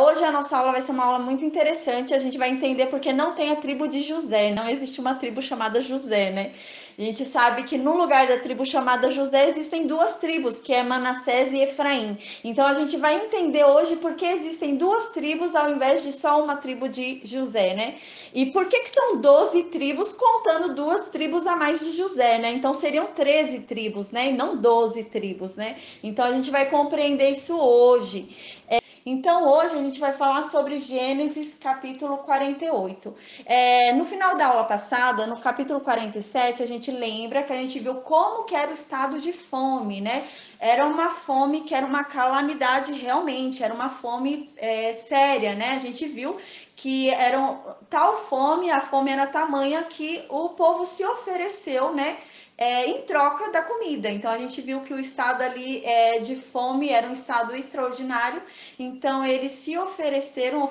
Hoje a nossa aula vai ser uma aula muito interessante. A gente vai entender porque não tem a tribo de José, não existe uma tribo chamada José, né? A gente sabe que no lugar da tribo chamada José existem duas tribos, que é Manassés e Efraim. Então a gente vai entender hoje por que existem duas tribos ao invés de só uma tribo de José, né? E por que são 12 tribos contando duas tribos a mais de José, né? Então seriam 13 tribos, né? E não 12 tribos, né? Então a gente vai compreender isso hoje. Então, hoje a gente vai falar sobre Gênesis capítulo 48. No final da aula passada, no capítulo 47, a gente lembra que a gente viu como que era o estado de fome, né? Era uma fome que era uma calamidade realmente, era uma fome séria, né? A gente viu que era tal fome, a fome era tamanha que o povo se ofereceu, né? Em troca da comida. Então a gente viu que o estado ali de fome era um estado extraordinário. Então eles se ofereceram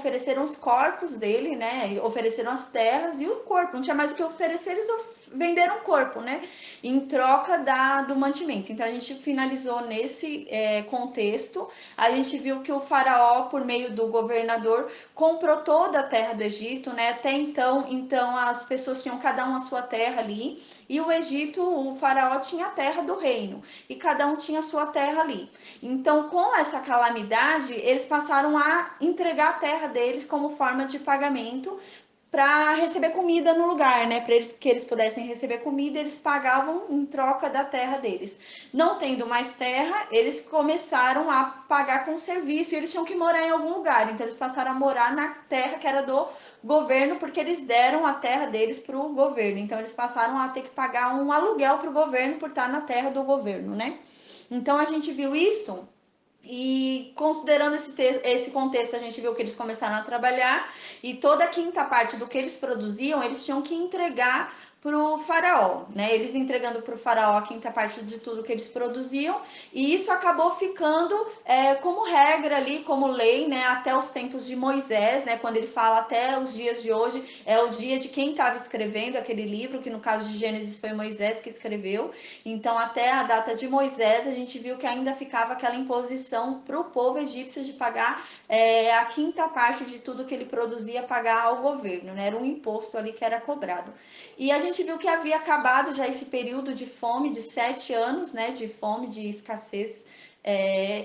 os corpos dele, né? Ofereceram as terras e o corpo. Não tinha mais o que oferecer, eles venderam o corpo, né? Em troca do mantimento. Então a gente finalizou nesse contexto. A gente viu que o faraó, por meio do governador, comprou toda a terra do Egito, né? Até então as pessoas tinham cada um a sua terra ali. E o Egito, o faraó tinha a terra do reino, e cada um tinha a sua terra ali. Então, com essa calamidade, eles passaram a entregar a terra deles como forma de pagamento para receber comida no lugar, né? Para eles que eles pudessem receber comida, eles pagavam em troca da terra deles. Não tendo mais terra, eles começaram a pagar com serviço e eles tinham que morar em algum lugar. Então eles passaram a morar na terra que era do governo, porque eles deram a terra deles para o governo. Então eles passaram a ter que pagar um aluguel para o governo por estar na terra do governo, né? Então a gente viu isso e considerando esse contexto, a gente viu que eles começaram a trabalhar e toda a quinta parte do que eles produziam, eles tinham que entregar para o faraó, né? Eles entregando para o faraó a quinta parte de tudo que eles produziam, e isso acabou ficando como regra ali, como lei, né? Até os tempos de Moisés, né? Quando ele fala até os dias de hoje, é o dia de quem estava escrevendo aquele livro, que no caso de Gênesis foi Moisés que escreveu. Então, até a data de Moisés, a gente viu que ainda ficava aquela imposição para o povo egípcio de pagar a quinta parte de tudo que ele produzia, pagar ao governo, né? Era um imposto ali que era cobrado. E a gente viu que havia acabado já esse período de fome, de 7 anos, né? De fome, de escassez.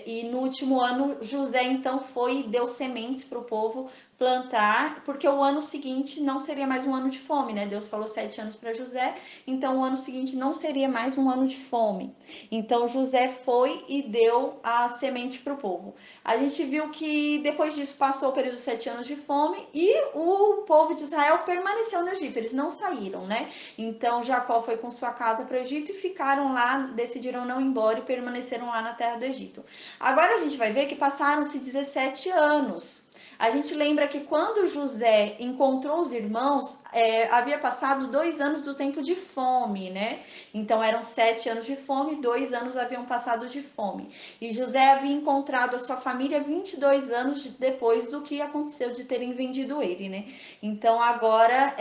E no último ano, José então foi e deu sementes para o povo plantar, porque o ano seguinte não seria mais um ano de fome, né? Deus falou 7 anos para José, então o ano seguinte não seria mais um ano de fome. Então José foi e deu a semente para o povo. A gente viu que depois disso passou o período de 7 anos de fome e o povo de Israel permaneceu no Egito, eles não saíram, né? Então Jacó foi com sua casa para o Egito e ficaram lá, decidiram não ir embora e permaneceram lá na terra do Egito. Agora a gente vai ver que passaram-se 17 anos. A gente lembra que quando José encontrou os irmãos, havia passado 2 anos do tempo de fome, né? Então eram 7 anos de fome, 2 anos haviam passado de fome. E José havia encontrado a sua família 22 anos depois do que aconteceu de terem vendido ele, né? Então agora,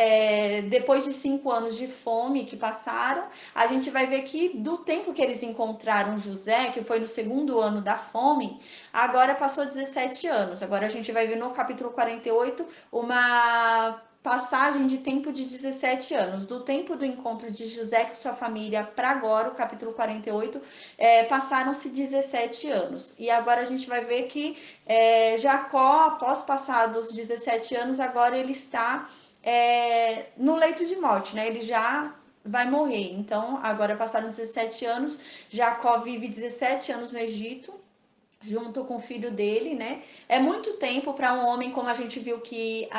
depois de 5 anos de fome que passaram, a gente vai ver que do tempo que eles encontraram José, que foi no segundo ano da fome, agora passou 17 anos. Agora a gente vai ver no capítulo 48 uma passagem de tempo de 17 anos. Do tempo do encontro de José com sua família para agora, o capítulo 48, passaram-se 17 anos. E agora a gente vai ver que Jacó, após passados 17 anos, agora ele está no leito de morte, né? Ele já vai morrer. Então, agora passaram 17 anos, Jacó vive 17 anos no Egito, junto com o filho dele, né? É muito tempo para um homem, como a gente viu que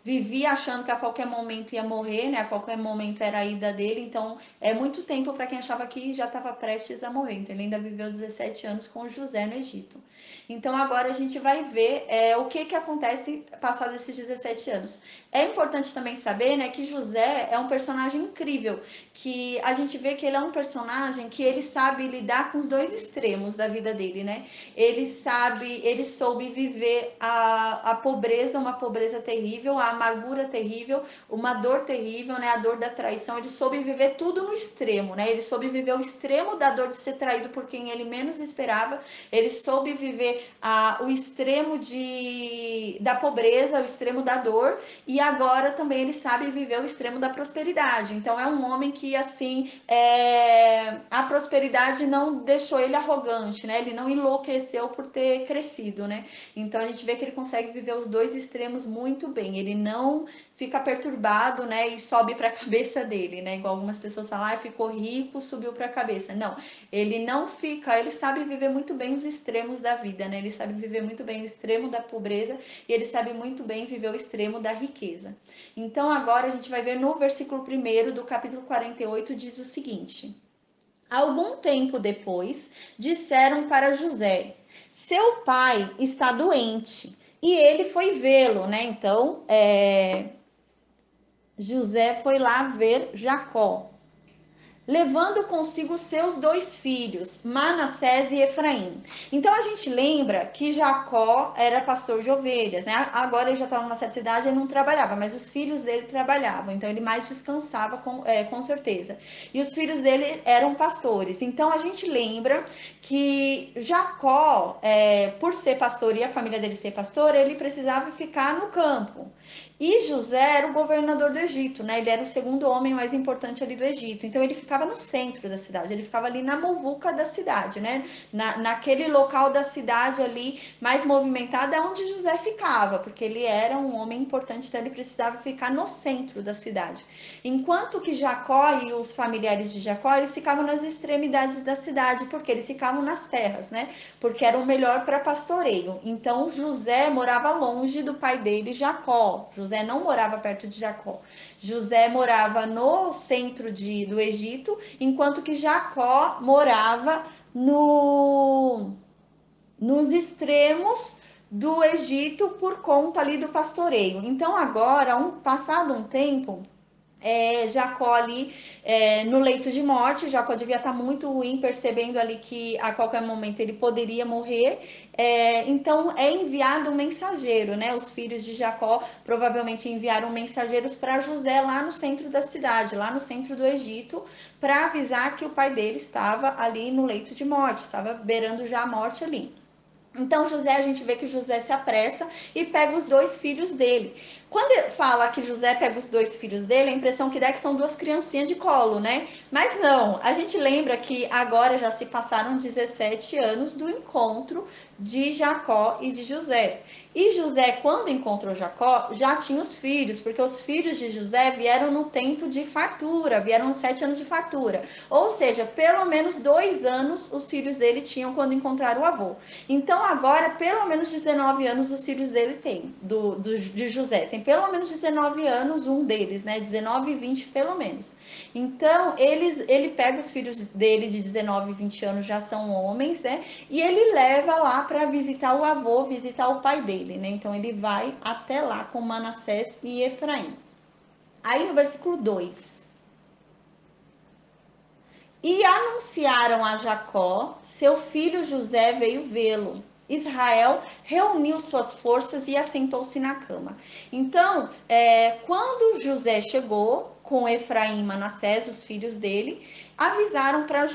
vivia achando que a qualquer momento ia morrer, né? A qualquer momento era a ida dele. Então, é muito tempo para quem achava que já estava prestes a morrer. Então, ele ainda viveu 17 anos com José no Egito. Então, agora a gente vai ver o que acontece passados esses 17 anos. É importante também saber, né, que José é um personagem incrível, que a gente vê que ele é um personagem que ele sabe lidar com os dois extremos da vida dele, né? ele soube viver a pobreza, uma pobreza terrível, a amargura terrível, uma dor terrível, né? A dor da traição. Ele soube viver tudo no extremo, né? Ele soube viver o extremo da dor de ser traído por quem ele menos esperava. Ele soube viver o extremo da pobreza, o extremo da dor, e agora também ele sabe viver o extremo da prosperidade. Então é um homem que, assim, a prosperidade não deixou ele arrogante, né? Ele não enlouqueceu por ter crescido, né? Então a gente vê que ele consegue viver os dois extremos muito bem. Ele não fica perturbado, né, e sobe para a cabeça dele, né? Igual algumas pessoas falam, ficou rico, subiu para a cabeça. Não, ele não fica, ele sabe viver muito bem os extremos da vida, né? Ele sabe viver muito bem o extremo da pobreza e ele sabe muito bem viver o extremo da riqueza. Então agora a gente vai ver no versículo 1 do capítulo 48, diz o seguinte: Algum tempo depois, disseram para José: Seu pai está doente. E ele foi vê-lo, né? Então, José foi lá ver Jacó, levando consigo seus dois filhos, Manassés e Efraim. Então a gente lembra que Jacó era pastor de ovelhas, né? Agora ele já estava numa certa idade, ele não trabalhava, mas os filhos dele trabalhavam, então ele mais descansava com certeza. E os filhos dele eram pastores. Então a gente lembra que Jacó, por ser pastor e a família dele ser pastor, ele precisava ficar no campo. E José era o governador do Egito, né? Ele era o segundo homem mais importante ali do Egito. Então ele ficava no centro da cidade, ele ficava ali na muvuca da cidade, né? Naquele local da cidade ali mais movimentada é onde José ficava, porque ele era um homem importante, então ele precisava ficar no centro da cidade. Enquanto que Jacó e os familiares de Jacó, eles ficavam nas extremidades da cidade, porque eles ficavam nas terras, né? Porque era o melhor para pastoreio. Então José morava longe do pai dele, Jacó. José não morava perto de Jacó. José morava no centro do Egito, enquanto que Jacó morava nos extremos do Egito por conta ali do pastoreio. Então agora, passado um tempo, Jacó ali no leito de morte, Jacó devia estar muito ruim, percebendo ali que a qualquer momento ele poderia morrer. Então é enviado um mensageiro, né? Os filhos de Jacó provavelmente enviaram mensageiros para José lá no centro da cidade, lá no centro do Egito, para avisar que o pai dele estava ali no leito de morte, estava beirando já a morte ali. Então José, a gente vê que José se apressa e pega os dois filhos dele. Quando fala que José pega os dois filhos dele, a impressão que dá é que são duas criancinhas de colo, né? Mas não, a gente lembra que agora já se passaram 17 anos do encontro de Jacó e de José. E José, quando encontrou Jacó, já tinha os filhos, porque os filhos de José vieram no tempo de fartura, vieram 7 anos de fartura. Ou seja, pelo menos 2 anos os filhos dele tinham quando encontraram o avô. Então agora, pelo menos 19 anos os filhos dele têm, de José. Tem pelo menos 19 anos um deles, né? 19 e 20 pelo menos. Então, ele pega os filhos dele de 19 e 20 anos, já são homens, né? E ele leva lá para visitar o avô, visitar o pai dele, né? Então, ele vai até lá com Manassés e Efraim. Aí no versículo 2. E anunciaram a Jacó, seu filho José veio vê-lo. Israel reuniu suas forças e assentou-se na cama. Então, quando José chegou com Efraim e Manassés, os filhos dele, avisaram para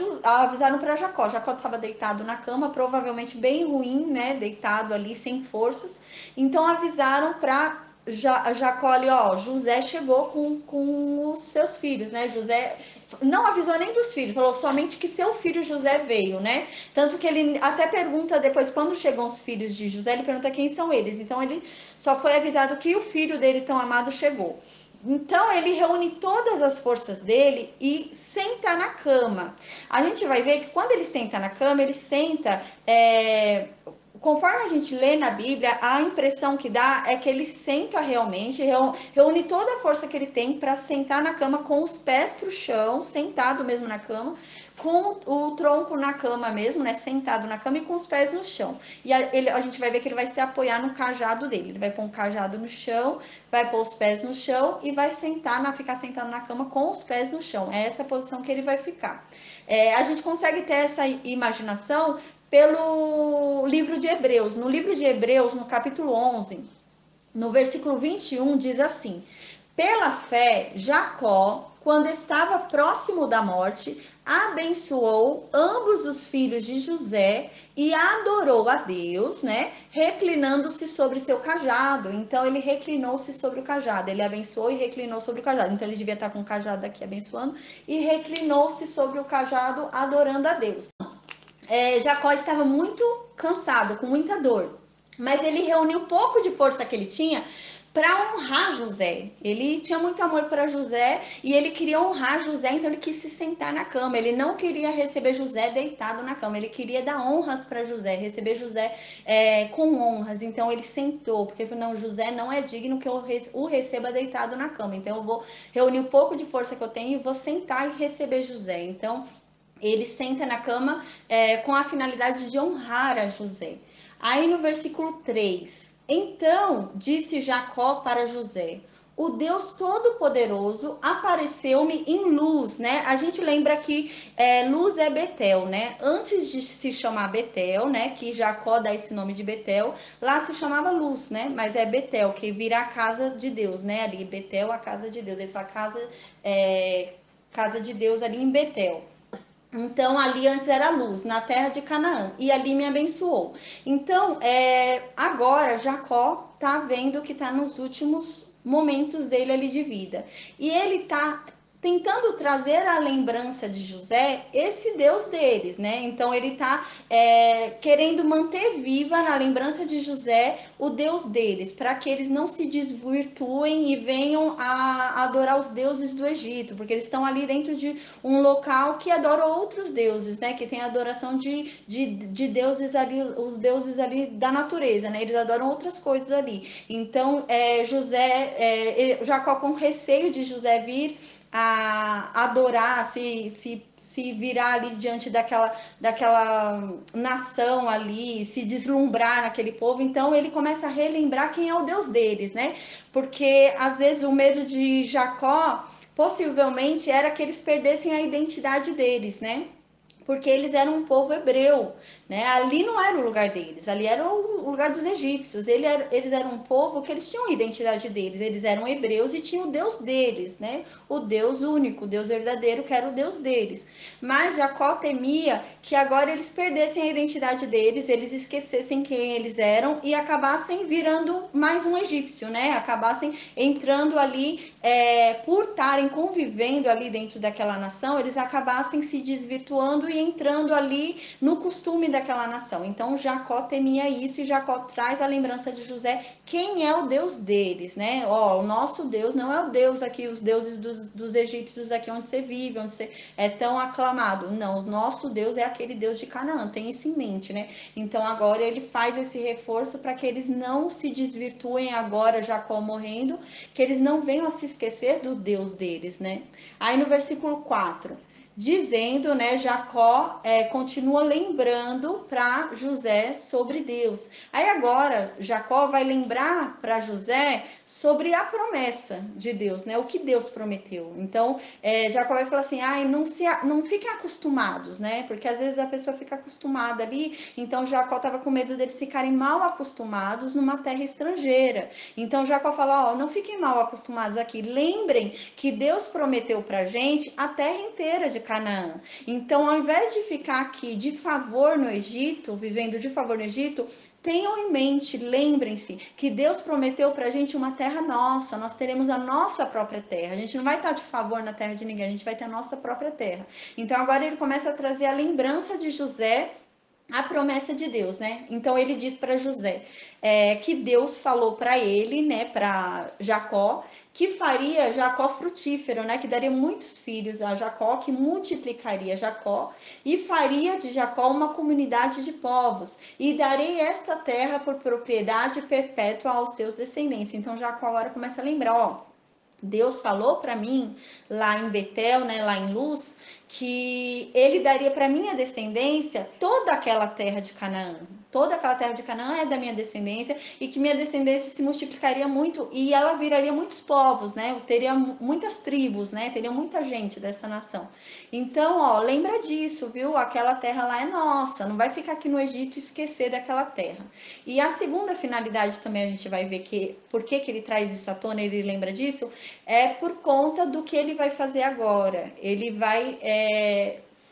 Jacó. Jacó estava deitado na cama, provavelmente bem ruim, né? Deitado ali, sem forças. Então, avisaram para Jacó ali, José chegou com os seus filhos, né? José não avisou nem dos filhos, falou somente que seu filho José veio, né? Tanto que ele até pergunta depois, quando chegam os filhos de José, ele pergunta quem são eles. Então ele só foi avisado que o filho dele tão amado chegou. Então ele reúne todas as forças dele e senta na cama. A gente vai ver que quando ele senta na cama, ele senta conforme a gente lê na Bíblia, a impressão que dá é que ele senta realmente, reúne toda a força que ele tem para sentar na cama com os pés para o chão, sentado mesmo na cama, com o tronco na cama mesmo, né, sentado na cama e com os pés no chão. E a gente vai ver que ele vai se apoiar no cajado dele. Ele vai pôr um cajado no chão, vai pôr os pés no chão e vai ficar sentado na cama com os pés no chão. É essa posição que ele vai ficar. A gente consegue ter essa imaginação pelo livro de Hebreus. No livro de Hebreus, no capítulo 11, no versículo 21, diz assim: pela fé, Jacó, quando estava próximo da morte, abençoou ambos os filhos de José e adorou a Deus, né? Reclinando-se sobre seu cajado. Então ele reclinou-se sobre o cajado. Ele abençoou e reclinou sobre o cajado. Então ele devia estar com o cajado aqui abençoando e reclinou-se sobre o cajado adorando a Deus. Jacó estava muito cansado, com muita dor, mas ele reuniu pouco de força que ele tinha para honrar José. Ele tinha muito amor para José e ele queria honrar José, então ele quis se sentar na cama. Ele não queria receber José deitado na cama, ele queria dar honras para José, receber José com honras. Então ele sentou, porque não, José não é digno que eu o receba deitado na cama. Então eu vou reunir um pouco de força que eu tenho e vou sentar e receber José. Então ele senta na cama com a finalidade de honrar a José. Aí no versículo 3, então disse Jacó para José: o Deus Todo-Poderoso apareceu-me em luz, né? A gente lembra que luz é Betel, né? Antes de se chamar Betel, né? Que Jacó dá esse nome de Betel, lá se chamava luz, né? Mas é Betel, que vira a casa de Deus, né? Ali, Betel, a casa de Deus. Ele fala casa de Deus ali em Betel. Então, ali antes era luz, na terra de Canaã, e ali me abençoou. Então, agora Jacó tá vendo que tá nos últimos momentos dele ali de vida. E ele tá tentando trazer à lembrança de José esse Deus deles, né? Então ele tá querendo manter viva na lembrança de José o Deus deles, para que eles não se desvirtuem e venham a adorar os deuses do Egito, porque eles estão ali dentro de um local que adora outros deuses, né? Que tem adoração de deuses ali, os deuses ali da natureza, né? Eles adoram outras coisas ali. Então, Jacó, com receio de José vir a adorar, se virar ali diante daquela nação ali, se deslumbrar naquele povo, então ele começa a relembrar quem é o Deus deles, né? Porque às vezes o medo de Jacó possivelmente era que eles perdessem a identidade deles, né? Porque eles eram um povo hebreu, né? Ali não era o lugar deles, ali era o lugar dos egípcios. Eles eram um povo que eles tinham a identidade deles, eles eram hebreus e tinham o Deus deles, né? O Deus único, o Deus verdadeiro, que era o Deus deles. Mas Jacó temia que agora eles perdessem a identidade deles, eles esquecessem quem eles eram e acabassem virando mais um egípcio, né? Acabassem entrando ali, por estarem convivendo ali dentro daquela nação, eles acabassem se desvirtuando e entrando ali no costume daquela nação. Então Jacó temia isso e Jacó traz a lembrança de José, quem é o Deus deles, né? O nosso Deus não é o Deus aqui, os deuses dos egípcios aqui onde você vive, onde você é tão aclamado. Não, o nosso Deus é aquele Deus de Canaã, tem isso em mente, né? Então agora ele faz esse reforço para que eles não se desvirtuem agora, Jacó morrendo, que eles não venham a se esquecer do Deus deles, né? Aí no versículo 4, dizendo, né, Jacó continua lembrando para José sobre Deus. Aí agora Jacó vai lembrar para José sobre a promessa de Deus, né, o que Deus prometeu. Então Jacó vai falar assim, não fiquem acostumados, né, porque às vezes a pessoa fica acostumada ali. Então Jacó estava com medo deles ficarem mal acostumados numa terra estrangeira. Então Jacó fala, não fiquem mal acostumados aqui, lembrem que Deus prometeu pra gente a terra inteira de Canaã. Então, ao invés de ficar aqui de favor no Egito, vivendo de favor no Egito, tenham em mente, lembrem-se que Deus prometeu pra gente uma terra nossa, nós teremos a nossa própria terra. A gente não vai estar de favor na terra de ninguém, a gente vai ter a nossa própria terra. Então, agora ele começa a trazer a lembrança de José, a promessa de Deus, né? Então ele diz para José que Deus falou para ele, né, para Jacó, que faria Jacó frutífero, né, que daria muitos filhos a Jacó, que multiplicaria Jacó e faria de Jacó uma comunidade de povos e darei esta terra por propriedade perpétua aos seus descendentes. Então Jacó agora começa a lembrar, Deus falou para mim lá em Betel, né, lá em Luz, que ele daria para minha descendência toda aquela terra de Canaã, toda aquela terra de Canaã é da minha descendência e que minha descendência se multiplicaria muito e ela viraria muitos povos, né? Teria muitas tribos, né? Teria muita gente dessa nação. Então, ó, lembra disso, viu? Aquela terra lá é nossa, não vai ficar aqui no Egito e esquecer daquela terra. E a segunda finalidade também a gente vai ver que por que ele traz isso à tona, ele lembra disso, é por conta do que ele vai fazer agora. Ele vai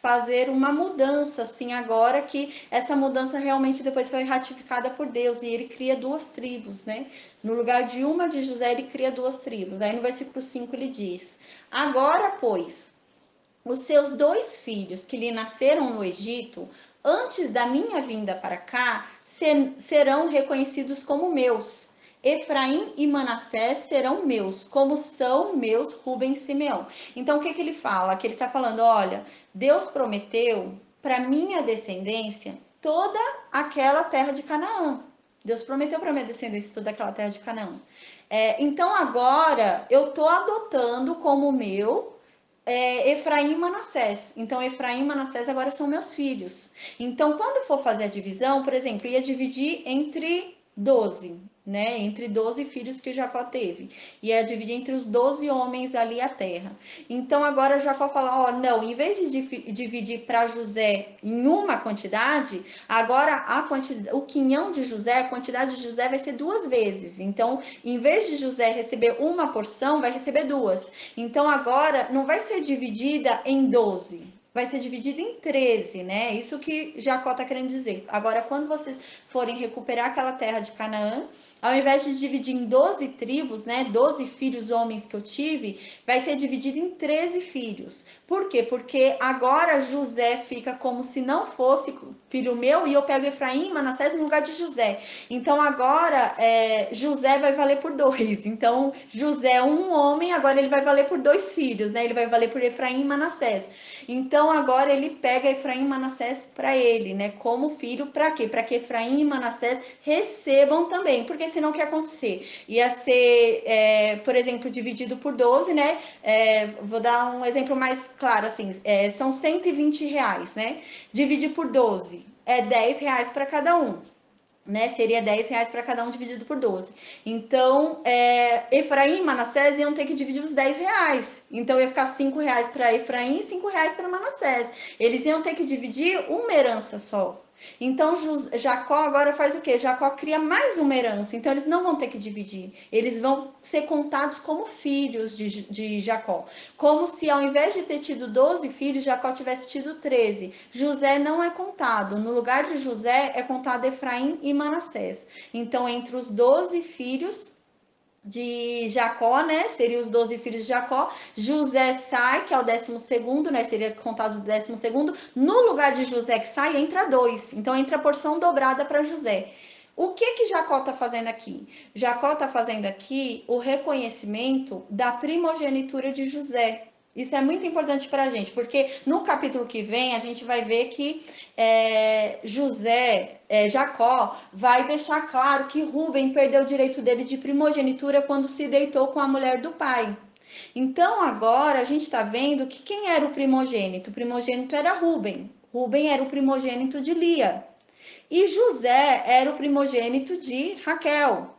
fazer uma mudança, assim, agora que essa mudança realmente depois foi ratificada por Deus, e ele cria duas tribos, né? No lugar de uma de José, ele cria duas tribos. Aí no versículo 5 ele diz: agora, pois, os seus 2 filhos que lhe nasceram no Egito, antes da minha vinda para cá, serão reconhecidos como meus. Efraim e Manassés serão meus, como são meus Rubem e Simeão. Então, o que ele fala? Que ele está falando, olha, Deus prometeu para minha descendência toda aquela terra de Canaã. Deus prometeu para minha descendência toda aquela terra de Canaã. Então, agora, eu estou adotando como meu Efraim e Manassés. Então, Efraim e Manassés agora são meus filhos. Então, quando for fazer a divisão, por exemplo, ia dividir entre 12, né? Entre 12 filhos que Jacó teve. Ia dividir entre os 12 homens ali a terra. Então, agora Jacó fala, ó, não, em vez de dividir para José em uma quantidade, agora o quinhão de José, a quantidade de José vai ser 2 vezes. Então, em vez de José receber uma porção, vai receber 2. Então, agora não vai ser dividida em 12, vai ser dividida em 13, né? Isso que Jacó está querendo dizer. Agora, quando vocês forem recuperar aquela terra de Canaã, ao invés de dividir em 12 tribos, né, 12 filhos homens que eu tive, vai ser dividido em 13 filhos. Por quê? Porque agora José fica como se não fosse filho meu e eu pego Efraim e Manassés no lugar de José. Então agora José vai valer por 2. Então José é um homem, agora ele vai valer por 2 filhos, né? Ele vai valer por Efraim e Manassés. Então agora ele pega Efraim e Manassés para ele, né? Como filho, para quê? Para que Efraim e Manassés recebam também, porque senão o que ia acontecer? Ia ser, por exemplo, dividido por 12, né? Vou dar um exemplo mais claro, assim, são R$ 120, né? Dividir por 12, é R$ 10 para cada um. Né, seria R$ 10 para cada um dividido por 12. Então, Efraim e Manassés iam ter que dividir os R$ 10. Então, ia ficar R$ 5 para Efraim e R$ 5 para Manassés. Eles iam ter que dividir uma herança só. Então, Jacó agora faz o quê? Jacó cria mais uma herança. Então, eles não vão ter que dividir. Eles vão ser contados como filhos de Jacó. Como se, ao invés de ter tido 12 filhos, Jacó tivesse tido 13. José não é contado. No lugar de José, é contado Efraim e Manassés. Então, entre os 12 filhos de Jacó, né? Seriam os 12 filhos de Jacó. José sai, que é o 12º, né? Seria contado o 12º. No lugar de José que sai, entra 2. Então entra a porção dobrada para José. O que Jacó está fazendo aqui? Jacó está fazendo aqui o reconhecimento da primogenitura de José. Isso é muito importante para a gente, porque no capítulo que vem a gente vai ver que Jacó vai deixar claro que Rúben perdeu o direito dele de primogenitura quando se deitou com a mulher do pai. Então agora a gente está vendo que quem era o primogênito? O primogênito era Rúben. Rúben era o primogênito de Lia. E José era o primogênito de Raquel.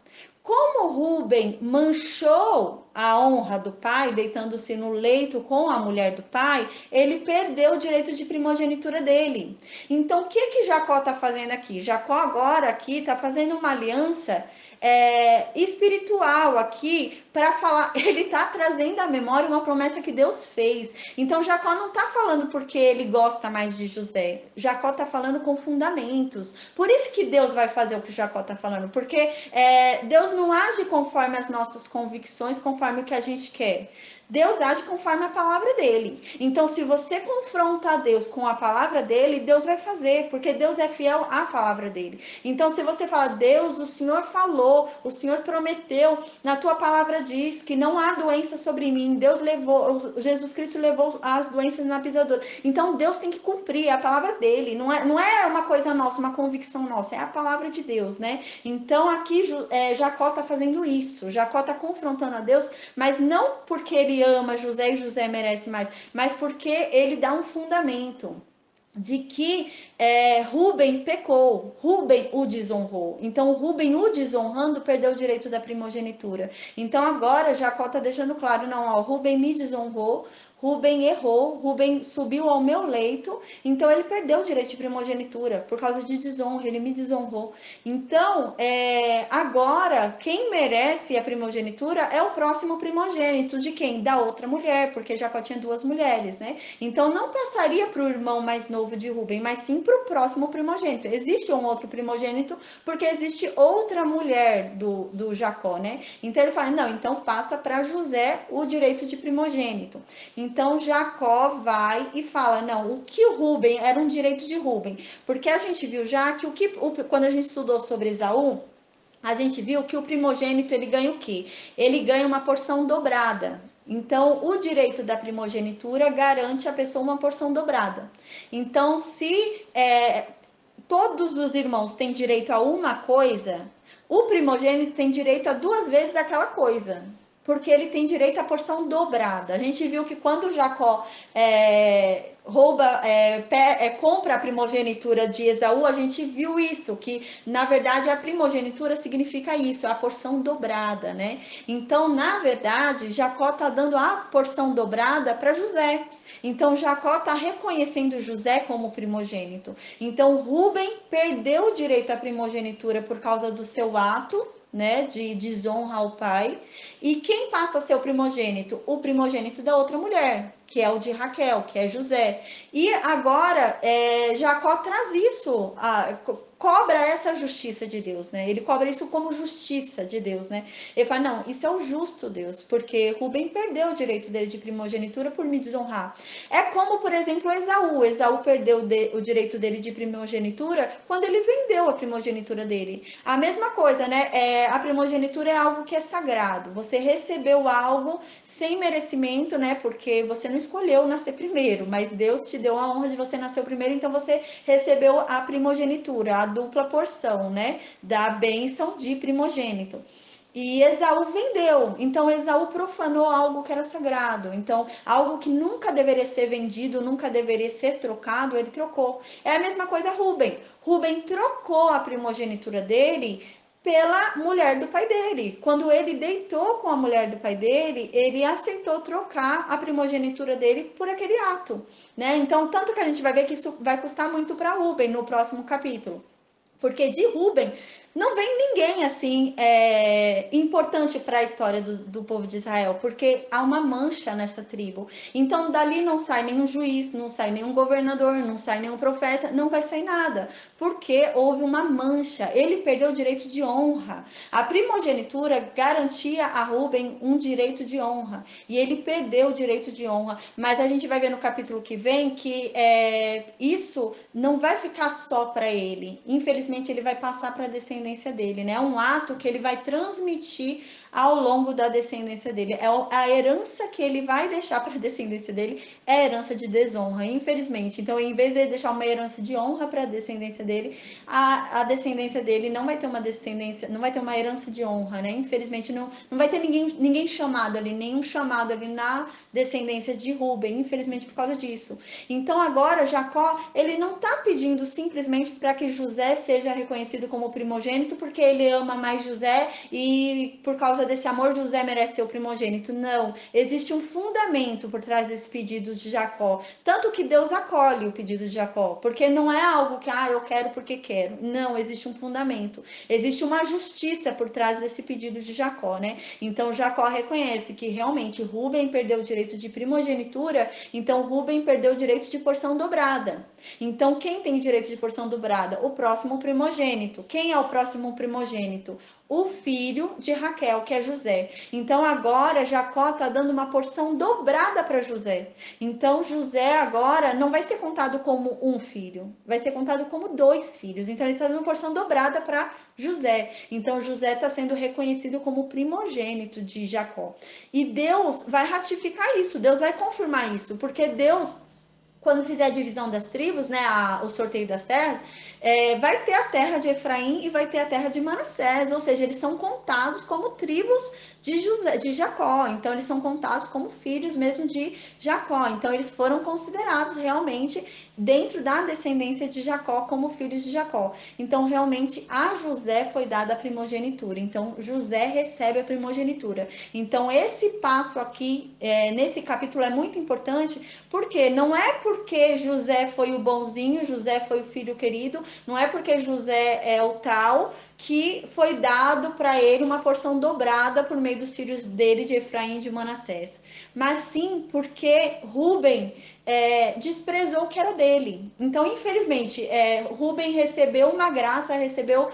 Como Rúben manchou a honra do pai, deitando-se no leito com a mulher do pai, ele perdeu o direito de primogenitura dele. Então, o que Jacó está fazendo aqui? Jacó agora aqui está fazendo uma aliança espiritual aqui para falar, ele está trazendo à memória uma promessa que Deus fez. Então Jacó não está falando porque ele gosta mais de José. Jacó está falando com fundamentos. Por isso que Deus vai fazer o que Jacó está falando, porque Deus não age conforme as nossas convicções, conforme o que a gente quer. Deus age conforme a palavra dele. Então, se você confronta Deus com a palavra dele, Deus vai fazer, porque Deus é fiel à palavra dele. Então, se você fala, Deus, o Senhor falou, o Senhor prometeu, na tua palavra diz que não há doença sobre mim. Deus levou, Jesus Cristo levou as doenças na pisadora. Então, Deus tem que cumprir a palavra dele. Não é uma coisa nossa, uma convicção nossa, é a palavra de Deus, né? Então, aqui Jacó está fazendo isso. Jacó está confrontando a Deus, mas não porque ele ama José e José merece mais, mas porque ele dá um fundamento de que Rúben pecou, Rúben o desonrou. Então, Rúben o desonrando perdeu o direito da primogenitura. Então, agora Jacó está deixando claro, não, ó, Rúben me desonrou, Rúben errou, Rúben subiu ao meu leito, então ele perdeu o direito de primogenitura por causa de desonra, ele me desonrou. Então, agora, quem merece a primogenitura é o próximo primogênito de quem? Da outra mulher, porque Jacó tinha duas mulheres, né? Então, não passaria para o irmão mais novo de Rúben, mas sim para o próximo primogênito. Existe um outro primogênito, porque existe outra mulher do Jacó, né? Então, ele fala, não, então passa para José o direito de primogênito. Então Jacó vai e fala, não, o que o Rúben era um direito de Rúben, porque a gente viu já que quando a gente estudou sobre Esaú, a gente viu que o primogênito ele ganha o quê? Ele ganha uma porção dobrada. Então, o direito da primogenitura garante a pessoa uma porção dobrada. Então, se todos os irmãos têm direito a uma coisa, o primogênito tem direito a duas vezes aquela coisa, porque ele tem direito à porção dobrada. A gente viu que quando Jacó compra a primogenitura de Esaú, a gente viu isso, que na verdade a primogenitura significa isso, a porção dobrada, né? Então, na verdade, Jacó está dando a porção dobrada para José. Então Jacó está reconhecendo José como primogênito. Então Rúben perdeu o direito à primogenitura por causa do seu ato, né, de desonra ao pai. E quem passa a ser o primogênito? O primogênito da outra mulher, que é o de Raquel, que é José. E agora Jacó traz isso, cobra essa justiça de Deus, né? Ele cobra isso como justiça de Deus, né? Ele fala, não, isso é o justo, Deus, porque Rúben perdeu o direito dele de primogenitura por me desonrar. É como, por exemplo, Esaú. Esaú perdeu o direito dele de primogenitura quando ele vendeu a primogenitura dele. A mesma coisa, né? A primogenitura é algo que é sagrado. Você recebeu algo sem merecimento, né? Porque você não escolheu nascer primeiro, mas Deus te deu a honra de você nascer primeiro, então você recebeu a primogenitura, a dupla porção, né? Da bênção de primogênito. E Esaú vendeu, então Esaú profanou algo que era sagrado, então algo que nunca deveria ser vendido, nunca deveria ser trocado, ele trocou. É a mesma coisa Rúben. Rúben trocou a primogenitura dele pela mulher do pai dele. Quando ele deitou com a mulher do pai dele, ele aceitou trocar a primogenitura dele por aquele ato, né? Então, tanto que a gente vai ver que isso vai custar muito para Rúben no próximo capítulo. Porque de Rúben não vem ninguém assim importante para a história do povo de Israel, porque há uma mancha nessa tribo. Então dali não sai nenhum juiz, não sai nenhum governador, não sai nenhum profeta, não vai sair nada, porque houve uma mancha. Ele perdeu o direito de honra. A primogenitura garantia a Rúben um direito de honra e ele perdeu o direito de honra. Mas a gente vai ver no capítulo que vem que isso não vai ficar só para ele. Infelizmente, ele vai passar para a descendência dele, né? É um ato que ele vai transmitir ao longo da descendência dele. É a herança que ele vai deixar para a descendência dele é a herança de desonra, infelizmente. Então, em vez de deixar uma herança de honra para a descendência dele, a descendência dele não vai ter uma descendência, não vai ter uma herança de honra, né? Infelizmente, não vai ter ninguém chamado ali, nenhum chamado ali na descendência de Rúben, infelizmente por causa disso. Então, agora, Jacó, ele não está pedindo simplesmente para que José seja reconhecido como primogênito, porque ele ama mais José e por causa desse amor José merece ser o primogênito. Não, existe um fundamento por trás desse pedido de Jacó. Tanto que Deus acolhe o pedido de Jacó, porque não é algo que eu quero porque quero. Não, existe um fundamento. Existe uma justiça por trás desse pedido de Jacó, né? Então Jacó reconhece que realmente Rúben perdeu o direito de primogenitura, então Rúben perdeu o direito de porção dobrada. Então quem tem o direito de porção dobrada? O próximo primogênito. Quem é o próximo primogênito? O filho de Raquel, que é José. Então agora Jacó está dando uma porção dobrada para José. Então José agora não vai ser contado como um filho, vai ser contado como dois filhos. Então ele está dando porção dobrada para José. Então José está sendo reconhecido como primogênito de Jacó. E Deus vai ratificar isso, Deus vai confirmar isso, porque Deus quando fizer a divisão das tribos, né, o sorteio das terras, vai ter a terra de Efraim e vai ter a terra de Manassés, ou seja, eles são contados como tribos de Jacó, então eles são contados como filhos mesmo de Jacó, então eles foram considerados realmente dentro da descendência de Jacó como filhos de Jacó. Então realmente a José foi dada a primogenitura, então José recebe a primogenitura. Então esse passo aqui nesse capítulo é muito importante, porque não é porque José foi o bonzinho, José foi o filho querido, não é porque José é o tal que foi dado para ele uma porção dobrada por meio dos filhos dele, de Efraim e de Manassés, mas sim porque Rúben desprezou o que era dele. Então, infelizmente, Rúben recebeu uma graça, recebeu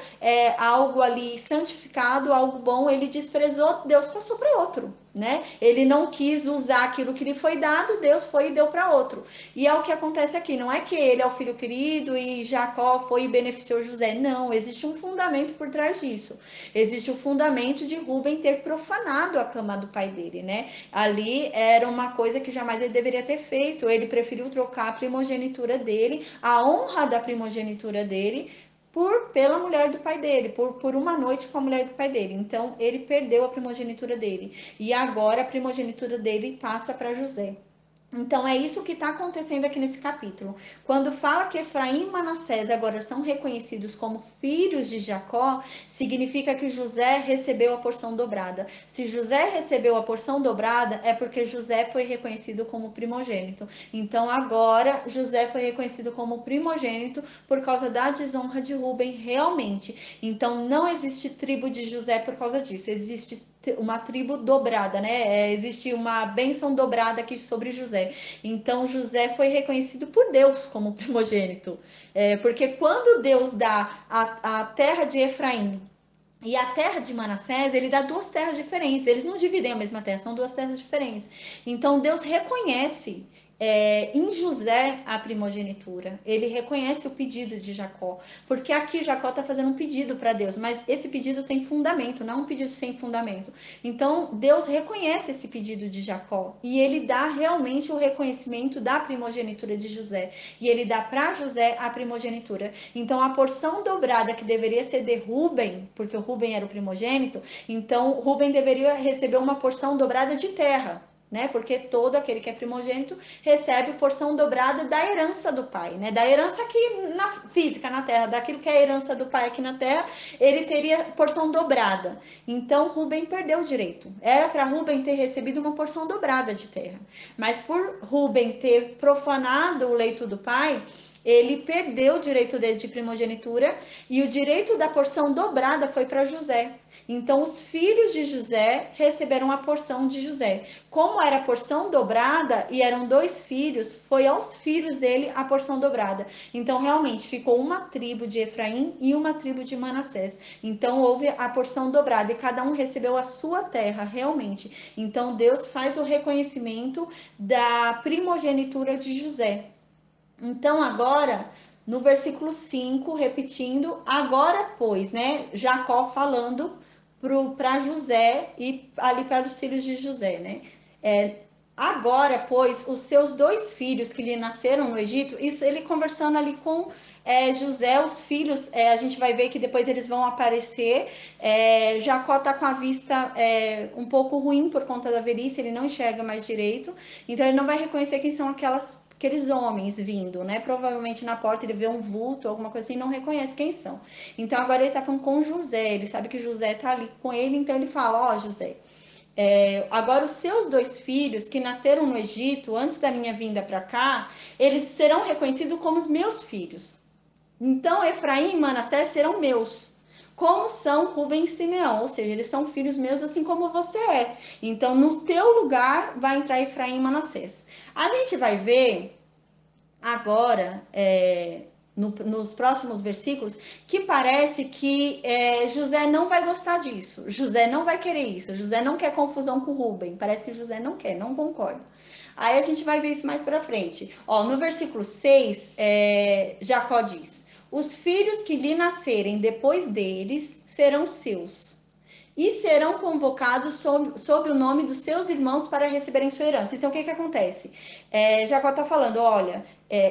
algo ali santificado, algo bom, ele desprezou, Deus passou para outro, né? Ele não quis usar aquilo que lhe foi dado, Deus foi e deu para outro. E é o que acontece aqui, não é que ele é o filho querido e Jacó foi e beneficiou José, não, existe um fundamento por trás disso. Existe o fundamento de Rúben ter profanado a cama do pai dele, né? Ali era uma coisa que jamais ele deveria ter feito, ele preferiu trocar a primogenitura dele, a honra da primogenitura dele, pela mulher do pai dele, por uma noite com a mulher do pai dele. Então ele perdeu a primogenitura dele. E agora a primogenitura dele passa para José. Então é isso que está acontecendo aqui nesse capítulo. Quando fala que Efraim e Manassés agora são reconhecidos como filhos de Jacó, significa que José recebeu a porção dobrada. Se José recebeu a porção dobrada, é porque José foi reconhecido como primogênito. Então agora José foi reconhecido como primogênito por causa da desonra de Rúben realmente. Então não existe tribo de José por causa disso. Existe uma tribo dobrada, né? Existe uma bênção dobrada aqui sobre José. Então José foi reconhecido por Deus como primogênito, porque quando Deus dá a terra de Efraim e a terra de Manassés, ele dá duas terras diferentes. Eles não dividem a mesma terra, são duas terras diferentes. Então Deus reconhece em José a primogenitura. Ele reconhece o pedido de Jacó. Porque aqui Jacó está fazendo um pedido para Deus, mas esse pedido tem fundamento, não um pedido sem fundamento. Então Deus reconhece esse pedido de Jacó e ele dá realmente o reconhecimento da primogenitura de José. E ele dá para José a primogenitura. Então a porção dobrada que deveria ser de Rúben, porque o Rúben era o primogênito, então Rúben deveria receber uma porção dobrada de terra, né? Porque todo aquele que é primogênito recebe porção dobrada da herança do pai, né? Da herança aqui na física, na terra, daquilo que é a herança do pai aqui na terra, ele teria porção dobrada. Então Rúben perdeu o direito. Era para Rúben ter recebido uma porção dobrada de terra, mas por Rúben ter profanado o leito do pai, ele perdeu o direito dele de primogenitura e o direito da porção dobrada foi para José. Então os filhos de José receberam a porção de José. Como era a porção dobrada e eram dois filhos, foi aos filhos dele a porção dobrada. Então realmente ficou uma tribo de Efraim e uma tribo de Manassés. Então houve a porção dobrada e cada um recebeu a sua terra realmente. Então Deus faz o reconhecimento da primogenitura de José. Então agora, no versículo 5, repetindo, agora pois, né? Jacó falando para José e ali para os filhos de José, né? Agora, pois, os seus dois filhos que lhe nasceram no Egito, isso ele conversando ali com José, os filhos, a gente vai ver que depois eles vão aparecer. Jacó está com a vista um pouco ruim por conta da velhice, ele não enxerga mais direito, então ele não vai reconhecer quem são aqueles homens vindo, né? Provavelmente na porta ele vê um vulto, alguma coisa assim, não reconhece quem são. Então agora ele tá falando com José, ele sabe que José tá ali com ele, então ele fala: ó, José, agora os seus dois filhos que nasceram no Egito antes da minha vinda para cá, eles serão reconhecidos como os meus filhos. Então Efraim e Manassés serão meus, como são Rubem e Simeão, ou seja, eles são filhos meus assim como você é. Então no teu lugar vai entrar Efraim e Manassés. A gente vai ver agora, nos próximos versículos, que parece que José não vai gostar disso, José não vai querer isso, José não quer confusão com Rubem, parece que José não quer, não concorda. Aí a gente vai ver isso mais pra frente. Ó, no versículo 6, Jacó diz: os filhos que lhe nascerem depois deles serão seus, e serão convocados sob o nome dos seus irmãos para receberem sua herança. Então, o que acontece? Jacó está falando, olha,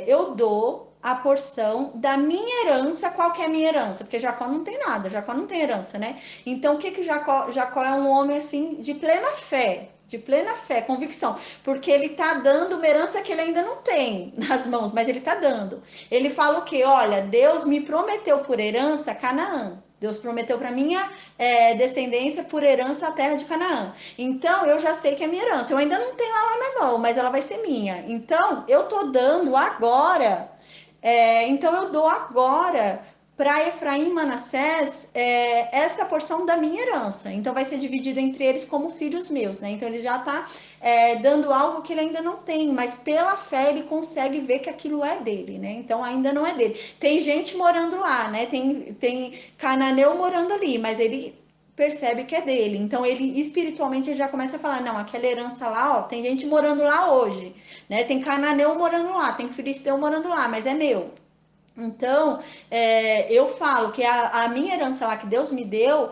eu dou a porção da minha herança. Qual que é a minha herança? Porque Jacó não tem nada, Jacó não tem herança, né? Então, o que Jacó é um homem, assim, de plena fé, convicção, porque ele tá dando uma herança que ele ainda não tem nas mãos, mas ele tá dando. Ele fala o quê? Olha, Deus me prometeu por herança Canaã. Deus prometeu para minha descendência por herança a terra de Canaã. Então, eu já sei que é minha herança. Eu ainda não tenho ela na mão, mas ela vai ser minha. Então, eu tô dando agora. Então, eu dou agora para Efraim e Manassés essa porção da minha herança. Então, vai ser dividido entre eles como filhos meus, né? Então, ele já está dando algo que ele ainda não tem, mas pela fé ele consegue ver que aquilo é dele, né? Então, ainda não é dele. Tem gente morando lá, né? Tem cananeu morando ali, mas ele percebe que é dele. Então, ele espiritualmente ele já começa a falar: não, aquela herança lá, ó, tem gente morando lá hoje, né? Tem cananeu morando lá, tem filisteu morando lá, mas é meu. Então, eu falo que a minha herança lá que Deus me deu,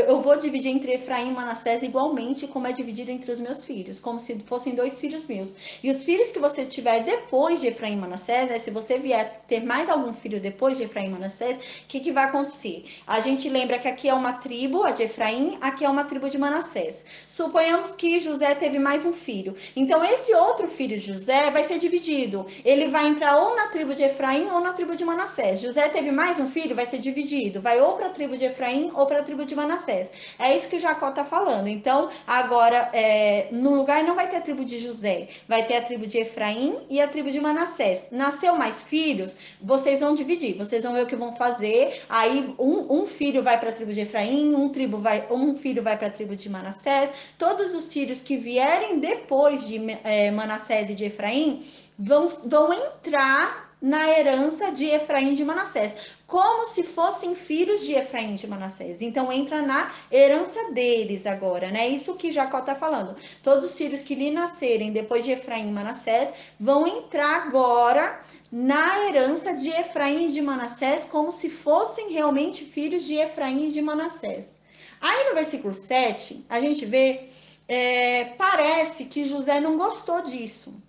eu vou dividir entre Efraim e Manassés igualmente como é dividido entre os meus filhos, como se fossem dois filhos meus. E os filhos que você tiver depois de Efraim e Manassés, né, se você vier ter mais algum filho depois de Efraim e Manassés, o que vai acontecer? A gente lembra que aqui é uma tribo, a de Efraim, aqui é uma tribo de Manassés. Suponhamos que José teve mais um filho. Então, esse outro filho de José vai ser dividido. Ele vai entrar ou na tribo de Efraim ou na tribo de Manassés. José teve mais um filho, vai ser dividido. Vai ou para a tribo de Efraim ou para a tribo de Manassés. É isso que Jacó está falando. Então, agora, no lugar não vai ter a tribo de José, vai ter a tribo de Efraim e a tribo de Manassés. Nasceu mais filhos, vocês vão dividir, vocês vão ver o que vão fazer. Aí, um filho vai para a tribo de Efraim, um filho vai para a tribo de Manassés. Todos os filhos que vierem depois de Manassés e de Efraim vão entrar na herança de Efraim e de Manassés, como se fossem filhos de Efraim e de Manassés. Então entra na herança deles agora, né? Isso que Jacó está falando. Todos os filhos que lhe nascerem depois de Efraim e Manassés vão entrar agora na herança de Efraim e de Manassés, como se fossem realmente filhos de Efraim e de Manassés. Aí no versículo 7, a gente vê, parece que José não gostou disso.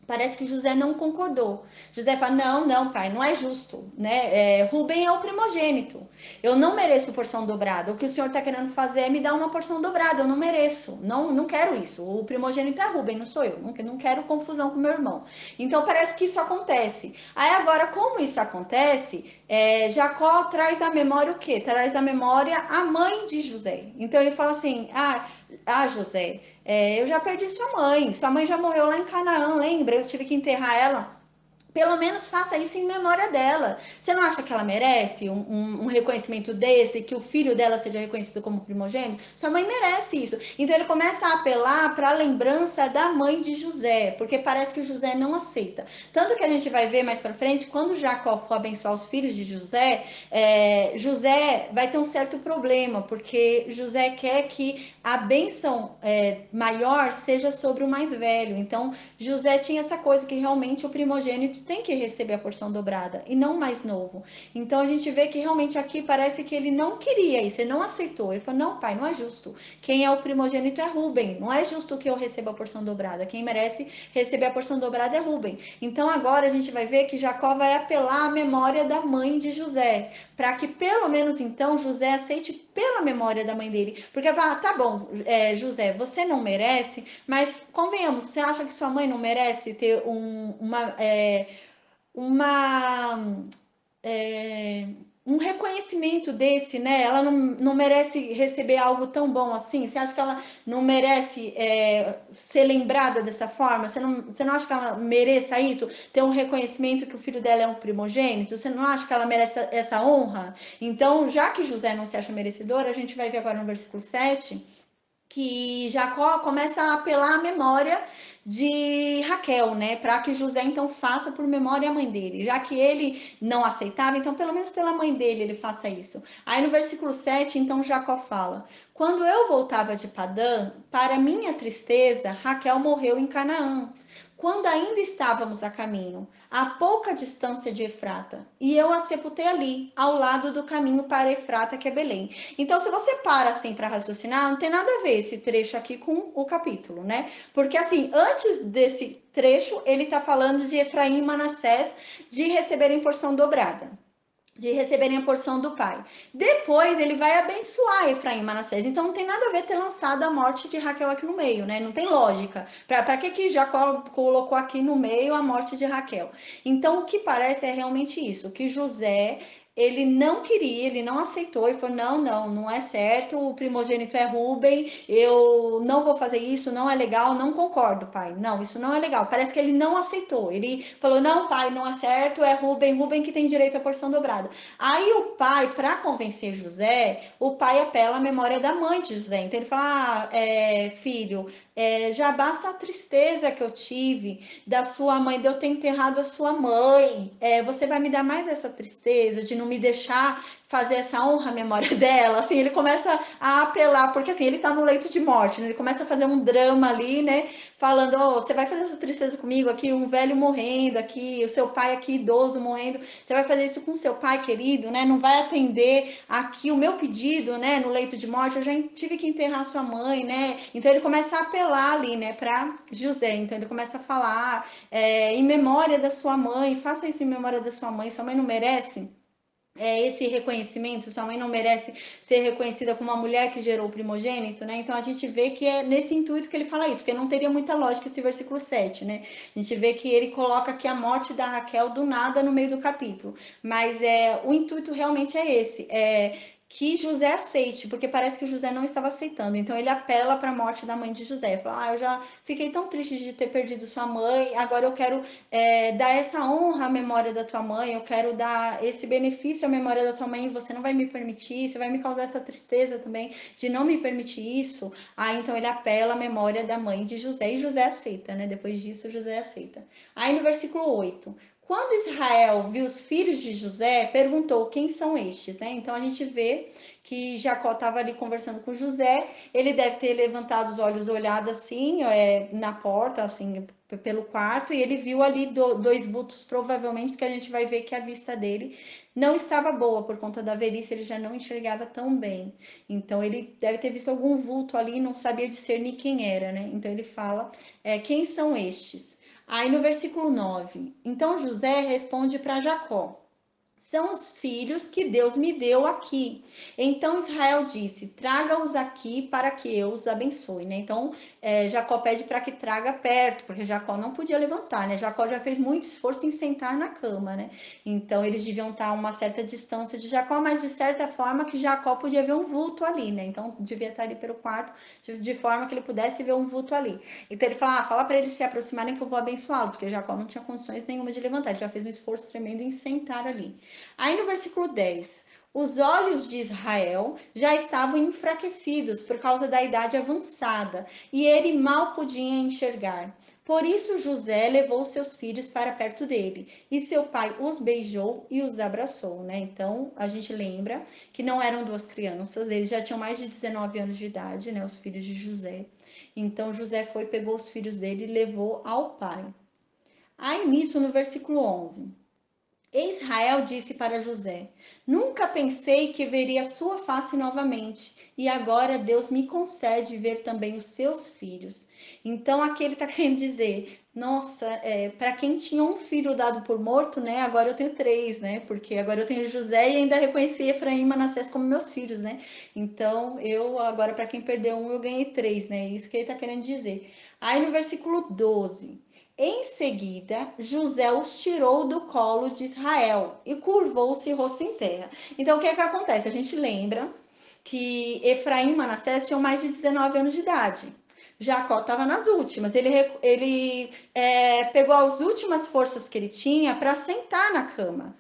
Parece que José não concordou. José fala: não, não, pai, não é justo, né? Rubem é o primogênito. Eu não mereço porção dobrada. O que o senhor está querendo fazer é me dar uma porção dobrada. Eu não mereço. Não, não quero isso. O primogênito é Rubem, não sou eu. Não quero confusão com meu irmão. Então parece que isso acontece. Aí agora, como isso acontece, Jacó traz à memória o quê? Traz à memória a mãe de José. Então ele fala assim: José, eu já perdi sua mãe já morreu lá em Canaã, lembra? Eu tive que enterrar ela. Pelo menos faça isso em memória dela. Você não acha que ela merece um reconhecimento desse, que o filho dela seja reconhecido como primogênito? Sua mãe merece isso. Então ele começa a apelar para a lembrança da mãe de José, porque parece que José não aceita. Tanto que a gente vai ver mais para frente, quando Jacó for abençoar os filhos de José, José vai ter um certo problema, porque José quer que a bênção maior seja sobre o mais velho. Então José tinha essa coisa que realmente o primogênito tem que receber a porção dobrada e não mais novo. Então a gente vê que realmente aqui parece que ele não queria isso, ele não aceitou. Ele falou: não, pai, não é justo. Quem é o primogênito é Rubem. Não é justo que eu receba a porção dobrada. Quem merece receber a porção dobrada é Rubem. Então agora a gente vai ver que Jacó vai apelar à memória da mãe de José, para que pelo menos então José aceite pela memória da mãe dele. Porque vai falar: tá bom, José, você não merece, mas convenhamos, você acha que sua mãe não merece ter é, um reconhecimento desse, né? Ela não merece receber algo tão bom assim? Você acha que ela não merece ser lembrada dessa forma? Você não acha que ela mereça isso? Ter um reconhecimento que o filho dela é um primogênito? Você não acha que ela merece essa honra? Então, já que José não se acha merecedor, a gente vai ver agora no versículo 7 que Jacó começa a apelar à memória de Raquel, né? Para que José então faça por memória a mãe dele, já que ele não aceitava, então pelo menos pela mãe dele ele faça isso. Aí no versículo 7, então Jacó fala: Quando eu voltava de Padã, para minha tristeza, Raquel morreu em Canaã, quando ainda estávamos a caminho, a pouca distância de Efrata, e eu a sepultei ali, ao lado do caminho para Efrata, que é Belém. Então, se você para assim para raciocinar, não tem nada a ver esse trecho aqui com o capítulo, né? Porque assim, antes desse trecho, ele está falando de Efraim e Manassés de receberem porção dobrada, de receberem a porção do pai. Depois ele vai abençoar Efraim e Manassés. Então não tem nada a ver ter lançado a morte de Raquel aqui no meio, né? Não tem lógica. Para que Jacó colocou aqui no meio a morte de Raquel? Então o que parece é realmente isso, que José ele não queria, ele não aceitou, ele falou: não é certo, o primogênito é Rúben, eu não vou fazer isso, não é legal, não concordo, pai. Não, isso não é legal. Parece que ele não aceitou. Ele falou: não, pai, não é certo, é Rúben que tem direito à porção dobrada. Aí o pai, para convencer José, o pai apela à memória da mãe de José. Então ele fala: filho, já basta a tristeza que eu tive da sua mãe, de eu ter enterrado a sua mãe. Você vai me dar mais essa tristeza de não me deixar fazer essa honra à memória dela? Assim, ele começa a apelar, porque assim, ele tá no leito de morte, né? Ele começa a fazer um drama ali, né? Falando: você vai fazer essa tristeza comigo aqui, um velho morrendo aqui, o seu pai aqui idoso morrendo, você vai fazer isso com seu pai querido, né? Não vai atender aqui o meu pedido, né? No leito de morte, eu já tive que enterrar sua mãe, né? Então ele começa a apelar ali, né? Para José. Então ele começa a falar: em memória da sua mãe, faça isso em memória da sua mãe não merece esse reconhecimento, sua mãe não merece ser reconhecida como uma mulher que gerou o primogênito, né? Então a gente vê que é nesse intuito que ele fala isso, porque não teria muita lógica esse versículo 7, né? A gente vê que ele coloca aqui a morte da Raquel do nada no meio do capítulo, mas o intuito realmente é esse, que José aceite, porque parece que José não estava aceitando. Então ele apela para a morte da mãe de José, fala: eu já fiquei tão triste de ter perdido sua mãe, agora eu quero dar essa honra à memória da tua mãe, eu quero dar esse benefício à memória da tua mãe, e você não vai me permitir, você vai me causar essa tristeza também de não me permitir isso. Então ele apela à memória da mãe de José, e José aceita, né? Depois disso, José aceita. Aí no versículo 8: quando Israel viu os filhos de José, perguntou: quem são estes, né? Então a gente vê que Jacó estava ali conversando com José, ele deve ter levantado os olhos, olhado assim, na porta, assim, pelo quarto, e ele viu ali dois vultos, provavelmente, porque a gente vai ver que a vista dele não estava boa por conta da velhice, ele já não enxergava tão bem. Então ele deve ter visto algum vulto ali e não sabia discernir quem era, né? Então ele fala: quem são estes? Aí no versículo 9: então José responde para Jacó: são os filhos que Deus me deu aqui. Então Israel disse: traga-os aqui para que eu os abençoe, né? Então Jacó pede para que traga perto, porque Jacó não podia levantar, né? Jacó já fez muito esforço em sentar na cama, né? Então eles deviam estar a uma certa distância de Jacó, mas de certa forma que Jacó podia ver um vulto ali, né? Então devia estar ali pelo quarto, de forma que ele pudesse ver um vulto ali. Então ele fala: fala para eles se aproximarem que eu vou abençoá-lo, porque Jacó não tinha condições nenhuma de levantar, ele já fez um esforço tremendo em sentar ali. Aí no versículo 10: os olhos de Israel já estavam enfraquecidos por causa da idade avançada, e ele mal podia enxergar. Por isso José levou seus filhos para perto dele, e seu pai os beijou e os abraçou, né? Então a gente lembra que não eram duas crianças, eles já tinham mais de 19 anos de idade, né? Os filhos de José. Então José foi, pegou os filhos dele e levou ao pai. Aí nisso, no versículo 11: Israel disse para José: nunca pensei que veria sua face novamente, e agora Deus me concede ver também os seus filhos. Então aqui ele está querendo dizer: nossa, para quem tinha um filho dado por morto, né? Agora eu tenho três, né? Porque agora eu tenho José e ainda reconheci Efraim e Manassés como meus filhos, né? Então eu agora, para quem perdeu um, eu ganhei três, né? Isso que ele está querendo dizer. Aí no versículo 12: em seguida, José os tirou do colo de Israel e curvou-se rosto em terra. Então, o que é que acontece? A gente lembra que Efraim e Manassés tinham mais de 19 anos de idade. Jacó estava nas últimas. Ele pegou as últimas forças que ele tinha para sentar na cama.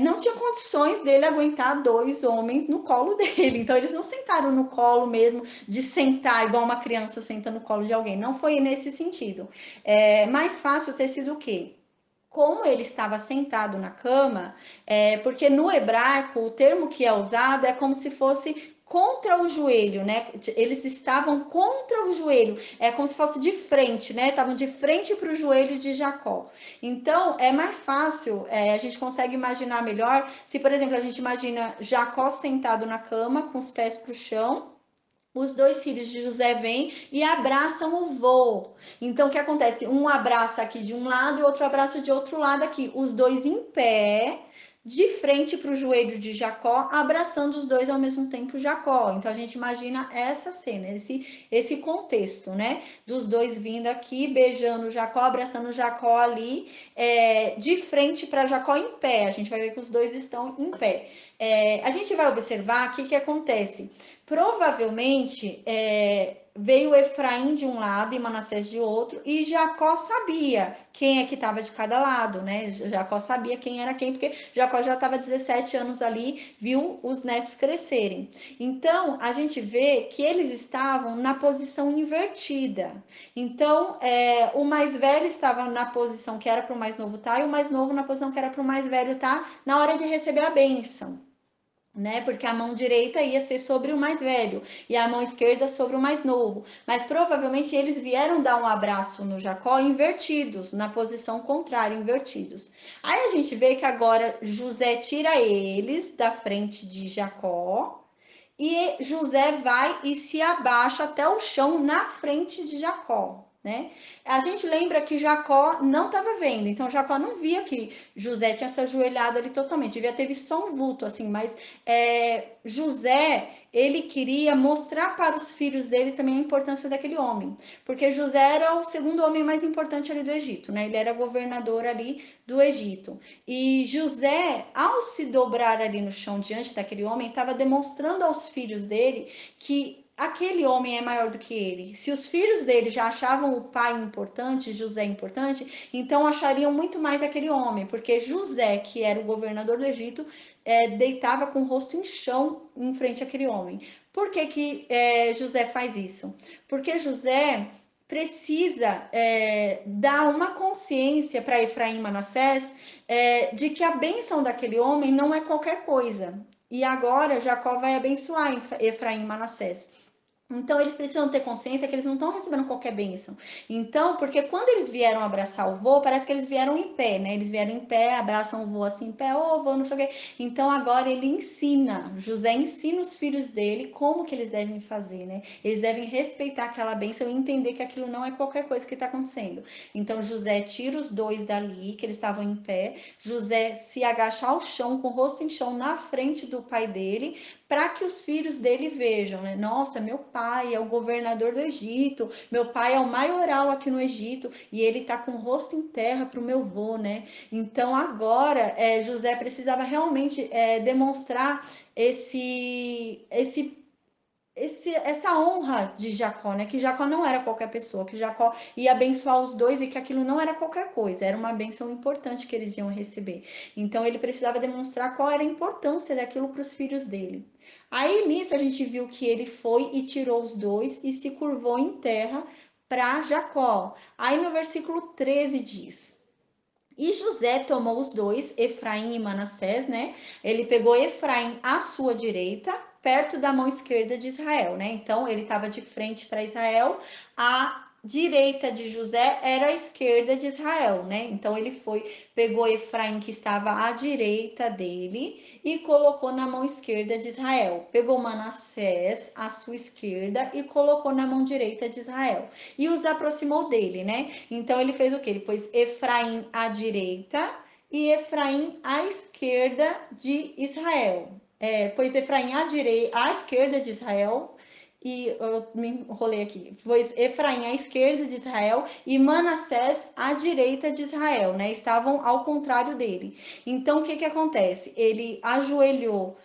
não tinha condições dele aguentar dois homens no colo dele. Então eles não sentaram no colo mesmo, de sentar igual uma criança senta no colo de alguém. Não foi nesse sentido. É mais fácil ter sido o quê? Como ele estava sentado na cama, porque no hebraico o termo que é usado é como se fosse contra o joelho, né? Eles estavam contra o joelho, é como se fosse de frente, né? Estavam de frente para o joelho de Jacó. Então é mais fácil, a gente consegue imaginar melhor se, por exemplo, a gente imagina Jacó sentado na cama com os pés para o chão, os dois filhos de José vêm e abraçam o vô. Então, o que acontece? Um abraça aqui de um lado e outro abraça de outro lado aqui. Os dois em pé, de frente para o joelho de Jacó, abraçando os dois ao mesmo tempo Jacó. Então, a gente imagina essa cena, esse contexto, né? Dos dois vindo aqui, beijando Jacó, abraçando Jacó ali, de frente para Jacó em pé. A gente vai ver que os dois estão em pé. A gente vai observar o que acontece. Provavelmente veio Efraim de um lado e Manassés de outro, e Jacó sabia quem é que estava de cada lado, né? Jacó sabia quem era quem, porque Jacó já estava 17 anos ali, viu os netos crescerem. Então, a gente vê que eles estavam na posição invertida. Então, o mais velho estava na posição que era para o mais novo estar, e o mais novo na posição que era para o mais velho estar, na hora de receber a bênção, né? Porque a mão direita ia ser sobre o mais velho e a mão esquerda sobre o mais novo. Mas provavelmente eles vieram dar um abraço no Jacó invertidos, na posição contrária, invertidos. Aí a gente vê que agora José tira eles da frente de Jacó e José vai e se abaixa até o chão na frente de Jacó, né? A gente lembra que Jacó não estava vendo, então Jacó não via que José tinha se ajoelhado ali totalmente, devia ter visto só um vulto assim, mas José, ele queria mostrar para os filhos dele também a importância daquele homem, porque José era o segundo homem mais importante ali do Egito, né? Ele era governador ali do Egito. E José, ao se dobrar ali no chão diante daquele homem, estava demonstrando aos filhos dele que aquele homem é maior do que ele. Se os filhos dele já achavam o pai importante, José importante, então achariam muito mais aquele homem, porque José, que era o governador do Egito, deitava com o rosto em chão em frente àquele homem. Por que José faz isso? Porque José precisa dar uma consciência para Efraim e Manassés de que a bênção daquele homem não é qualquer coisa. E agora Jacó vai abençoar Efraim e Manassés. Então, eles precisam ter consciência que eles não estão recebendo qualquer bênção. Então, porque quando eles vieram abraçar o vô, parece que eles vieram em pé, né? Eles vieram em pé, abraçam o vô assim em pé, ô vô, não sei o quê. Então, agora ele ensina, José ensina os filhos dele como que eles devem fazer, né? Eles devem respeitar aquela bênção e entender que aquilo não é qualquer coisa que está acontecendo. Então, José tira os dois dali, que eles estavam em pé. José se agacha ao chão, com o rosto em chão, na frente do pai dele, para que os filhos dele vejam, né? Nossa, meu pai é o governador do Egito, meu pai é o maioral aqui no Egito e ele tá com o rosto em terra para o meu vô, né? Então agora José precisava realmente demonstrar essa honra de Jacó, né? Que Jacó não era qualquer pessoa, que Jacó ia abençoar os dois e que aquilo não era qualquer coisa, era uma bênção importante que eles iam receber. Então ele precisava demonstrar qual era a importância daquilo para os filhos dele. Aí nisso a gente viu que ele foi e tirou os dois e se curvou em terra para Jacó. Aí no versículo 13 diz: E José tomou os dois, Efraim e Manassés, né? Ele pegou Efraim à sua direita, perto da mão esquerda de Israel, né? Então ele estava de frente para Israel, a direita de José era a esquerda de Israel, né? Então ele pegou Efraim que estava à direita dele e colocou na mão esquerda de Israel. Pegou Manassés à sua esquerda e colocou na mão direita de Israel. E os aproximou dele, né? Então ele fez o que? Ele pôs Efraim à direita e Efraim à esquerda de Israel. Pôs Efraim à esquerda de Israel, e eu me enrolei aqui. Pôs Efraim à esquerda de Israel e Manassés à direita de Israel, né? Estavam ao contrário dele. Então o que acontece? Ele ajoelhou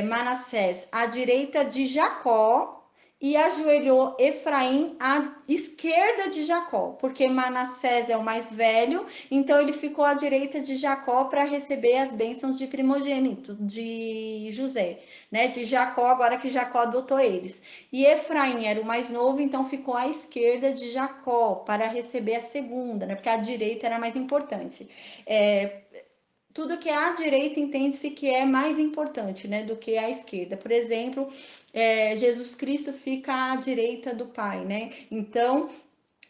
Manassés à direita de Jacó e ajoelhou Efraim à esquerda de Jacó, porque Manassés é o mais velho, então ele ficou à direita de Jacó para receber as bênçãos de primogênito de José, né? De Jacó, agora que Jacó adotou eles. E Efraim era o mais novo, então ficou à esquerda de Jacó para receber a segunda, né? Porque a direita era mais importante. Tudo que é à direita entende-se que é mais importante, né, do que à esquerda. Por exemplo, Jesus Cristo fica à direita do Pai, né? Então,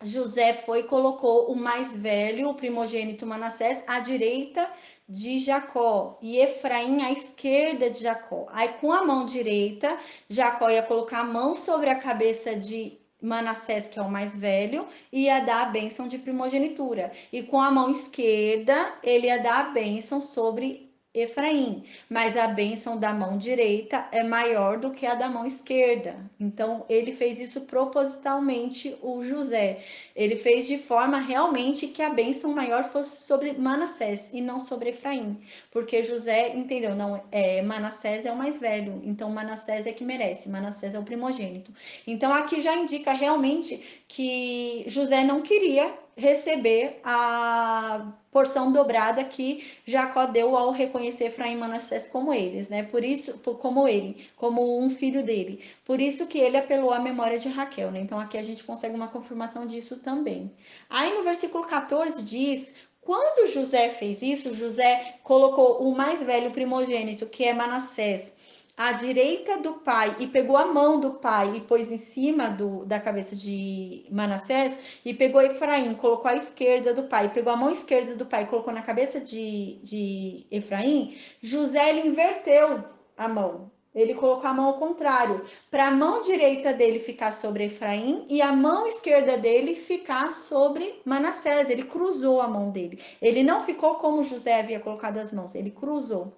José foi e colocou o mais velho, o primogênito Manassés, à direita de Jacó e Efraim à esquerda de Jacó. Aí, com a mão direita, Jacó ia colocar a mão sobre a cabeça de Manassés, que é o mais velho, e ia dar a bênção de primogenitura. E com a mão esquerda, ele ia dar a bênção sobre Efraim, mas a bênção da mão direita é maior do que a da mão esquerda. Então, ele fez isso propositalmente, o José. Ele fez de forma realmente que a bênção maior fosse sobre Manassés e não sobre Efraim, porque José entendeu, não, Manassés é o mais velho, então Manassés é que merece, Manassés é o primogênito. Então aqui já indica realmente que José não queria receber a porção dobrada que Jacó deu ao reconhecer Efraim e Manassés como eles, né? Por isso, como ele, como um filho dele. Por isso que ele apelou à memória de Raquel, né? Então aqui a gente consegue uma confirmação disso também. Aí no versículo 14 diz: quando José fez isso, José colocou o mais velho primogênito, que é Manassés, à direita do pai e pegou a mão do pai e pôs em cima da cabeça de Manassés e pegou Efraim, colocou à esquerda do pai, pegou a mão esquerda do pai e colocou na cabeça de Efraim. José ele inverteu a mão. Ele colocou a mão ao contrário, para a mão direita dele ficar sobre Efraim e a mão esquerda dele ficar sobre Manassés. Ele cruzou a mão dele. Ele não ficou como José havia colocado as mãos, ele cruzou.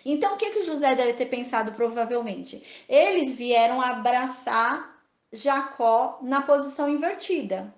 Então, o que que José deve ter pensado provavelmente? Eles vieram abraçar Jacó na posição invertida.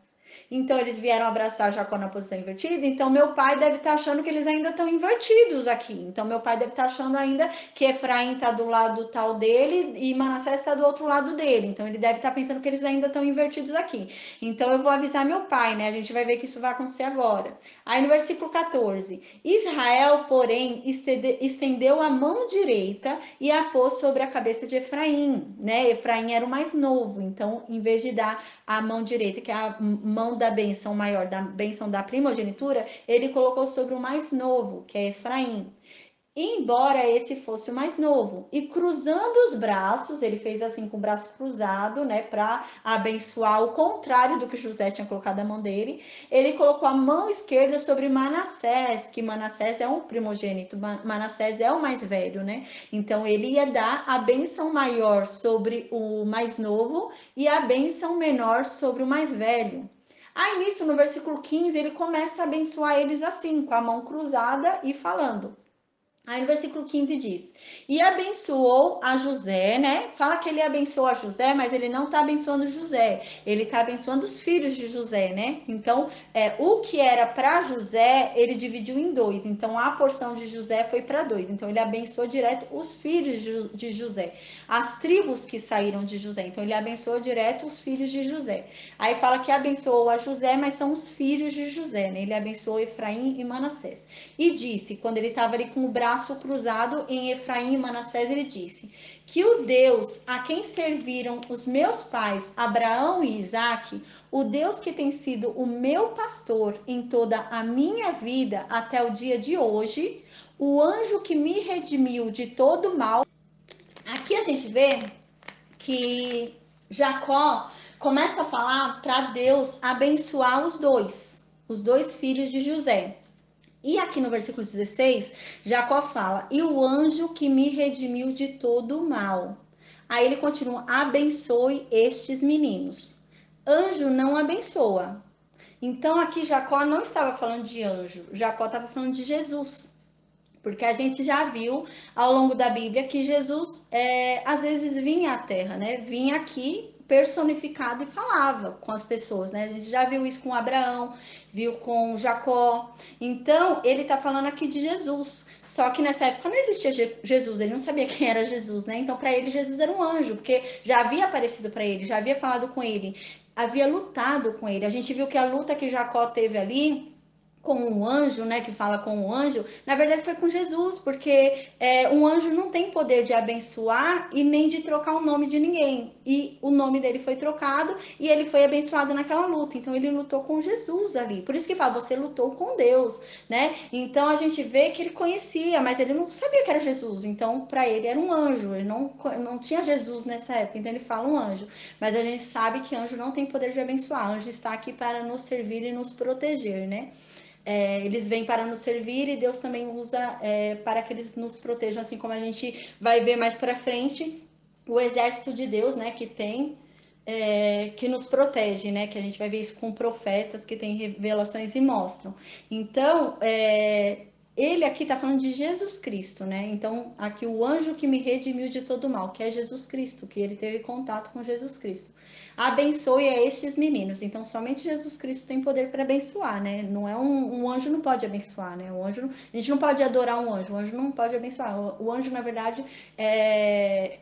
Então eles vieram abraçar Jacó na posição invertida. Então meu pai deve estar achando que eles ainda estão invertidos aqui. Então meu pai deve estar achando ainda que Efraim está do lado tal dele e Manassés está do outro lado dele. Então ele deve estar pensando que eles ainda estão invertidos aqui. Então eu vou avisar meu pai, né? A gente vai ver que isso vai acontecer agora. Aí no versículo 14: Israel, porém, estendeu a mão direita e a pôs sobre a cabeça de Efraim, né? Efraim era o mais novo, então em vez de dar a mão direita, que é a mão da benção maior, da benção da primogenitura, ele colocou sobre o mais novo, que é Efraim. Embora esse fosse o mais novo, e cruzando os braços, ele fez assim com o braço cruzado, né, para abençoar o contrário do que José tinha colocado a mão dele. Ele colocou a mão esquerda sobre Manassés, que Manassés é um primogênito, Manassés é o mais velho, né? Então ele ia dar a bênção maior sobre o mais novo e a bênção menor sobre o mais velho. Aí nisso, no versículo 15, ele começa a abençoar eles assim, com a mão cruzada e falando. Aí no versículo 15 diz: E abençoou a José, né? Fala que ele abençoou a José, mas ele não está abençoando José, ele está abençoando os filhos de José, né? Então, o que era para José, ele dividiu em dois. Então, a porção de José foi para dois. Então, ele abençoou direto os filhos de José, as tribos que saíram de José. Então, ele abençoou direto os filhos de José. Aí fala que abençoou a José, mas são os filhos de José, né? Ele abençoou Efraim e Manassés. E disse, quando ele estava ali com o braço cruzado em Efraim e Manassés, ele disse: Que o Deus a quem serviram os meus pais, Abraão e Isaque, o Deus que tem sido o meu pastor em toda a minha vida até o dia de hoje, o anjo que me redimiu de todo mal. Aqui a gente vê que Jacó começa a falar para Deus abençoar os dois filhos de José. E aqui no versículo 16, Jacó fala: E o anjo que me redimiu de todo o mal. Aí ele continua: abençoe estes meninos. Anjo não abençoa. Então aqui Jacó não estava falando de anjo, Jacó estava falando de Jesus. Porque a gente já viu ao longo da Bíblia que Jesus às vezes vinha à Terra, né? Vinha aqui personificado e falava com as pessoas, né? A gente já viu isso com Abraão, viu com Jacó. Então, ele está falando aqui de Jesus. Só que nessa época não existia Jesus, ele não sabia quem era Jesus, né? Então, para ele, Jesus era um anjo, porque já havia aparecido para ele, já havia falado com ele, havia lutado com ele. A gente viu que a luta que Jacó teve ali com um anjo, né, que fala com um anjo, na verdade foi com Jesus, porque um anjo não tem poder de abençoar e nem de trocar o nome de ninguém. E o nome dele foi trocado e ele foi abençoado naquela luta. Então ele lutou com Jesus ali. Por isso que fala, você lutou com Deus, né? Então a gente vê que ele conhecia, mas ele não sabia que era Jesus. Então para ele era um anjo. Ele não tinha Jesus nessa época. Então ele fala um anjo. Mas a gente sabe que anjo não tem poder de abençoar. Anjo está aqui para nos servir e nos proteger, né? Eles vêm para nos servir e Deus também usa para que eles nos protejam, assim como a gente vai ver mais para frente o exército de Deus, né, que tem que nos protege, né, que a gente vai ver isso com profetas que têm revelações e mostram. Então, ele aqui está falando de Jesus Cristo, né? Então, aqui o anjo que me redimiu de todo mal, que é Jesus Cristo, que ele teve contato com Jesus Cristo. Abençoe a estes meninos. Então, somente Jesus Cristo tem poder para abençoar, né? Não é um anjo não pode abençoar, né? A gente não pode adorar um anjo. O anjo não pode abençoar. O anjo, na verdade,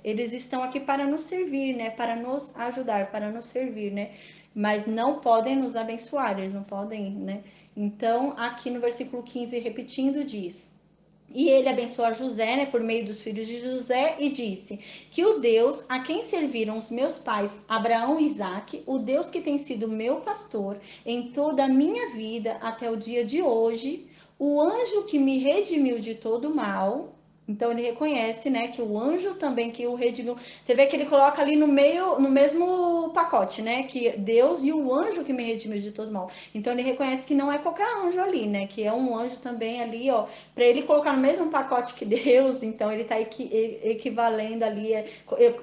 eles estão aqui para nos servir, né? Para nos ajudar, para nos servir, né? Mas não podem nos abençoar. Eles não podem, né? Então, aqui no versículo 15, repetindo, diz: e ele abençoou José, né, por meio dos filhos de José, e disse: que o Deus a quem serviram os meus pais, Abraão e Isaque, o Deus que tem sido meu pastor em toda a minha vida até o dia de hoje, o anjo que me redimiu de todo mal. Então ele reconhece, né, que o anjo também que o redimiu. Você vê que ele coloca ali no meio, no mesmo pacote, né, que Deus e o anjo que me redimiu de todo mal. Então ele reconhece que não é qualquer anjo ali, né, que é um anjo também ali, ó, para ele colocar no mesmo pacote que Deus. Então ele está equivalendo ali,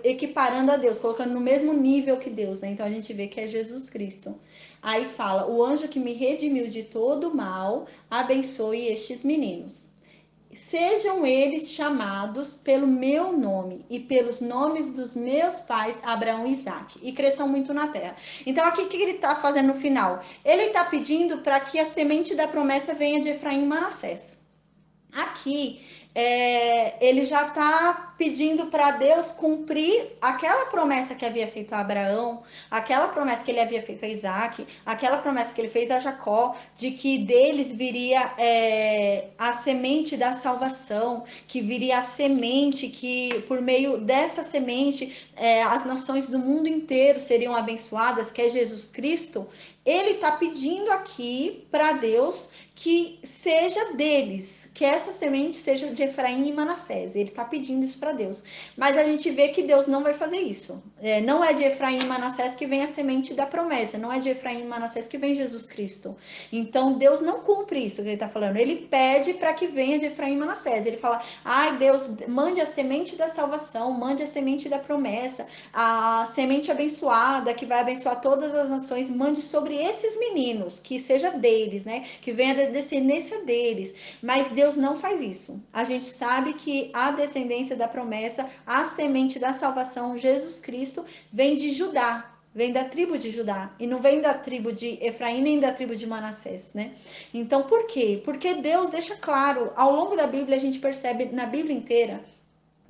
equiparando a Deus, colocando no mesmo nível que Deus, né? Então a gente vê que é Jesus Cristo. Aí fala: o anjo que me redimiu de todo mal, abençoe estes meninos. Sejam eles chamados pelo meu nome e pelos nomes dos meus pais, Abraão e Isaque, e cresçam muito na terra. Então, aqui o que ele está fazendo no final? Ele está pedindo para que a semente da promessa venha de Efraim e Manassés. Aqui, ele já está pedindo para Deus cumprir aquela promessa que havia feito a Abraão, aquela promessa que ele havia feito a Isaac, aquela promessa que ele fez a Jacó, de que deles viria a semente da salvação, que viria a semente, que por meio dessa semente as nações do mundo inteiro seriam abençoadas, que é Jesus Cristo. Ele está pedindo aqui para Deus que seja deles, que essa semente seja de Efraim e Manassés. Ele está pedindo isso para Deus. Mas a gente vê que Deus não vai fazer isso. Não é de Efraim e Manassés que vem a semente da promessa. Não é de Efraim e Manassés que vem Jesus Cristo. Então Deus não cumpre isso que ele está falando. Ele pede para que venha de Efraim e Manassés. Ele fala: ai, Deus, mande a semente da salvação, mande a semente da promessa, a semente abençoada que vai abençoar todas as nações, mande sobre esses meninos, que seja deles, né? Que venha da descendência deles. Mas Deus não faz isso. A gente sabe que a descendência da promessa, a semente da salvação, Jesus Cristo, vem de Judá. Vem da tribo de Judá e não vem da tribo de Efraim nem da tribo de Manassés, né? Então, por quê? Porque Deus deixa claro, ao longo da Bíblia a gente percebe na Bíblia inteira,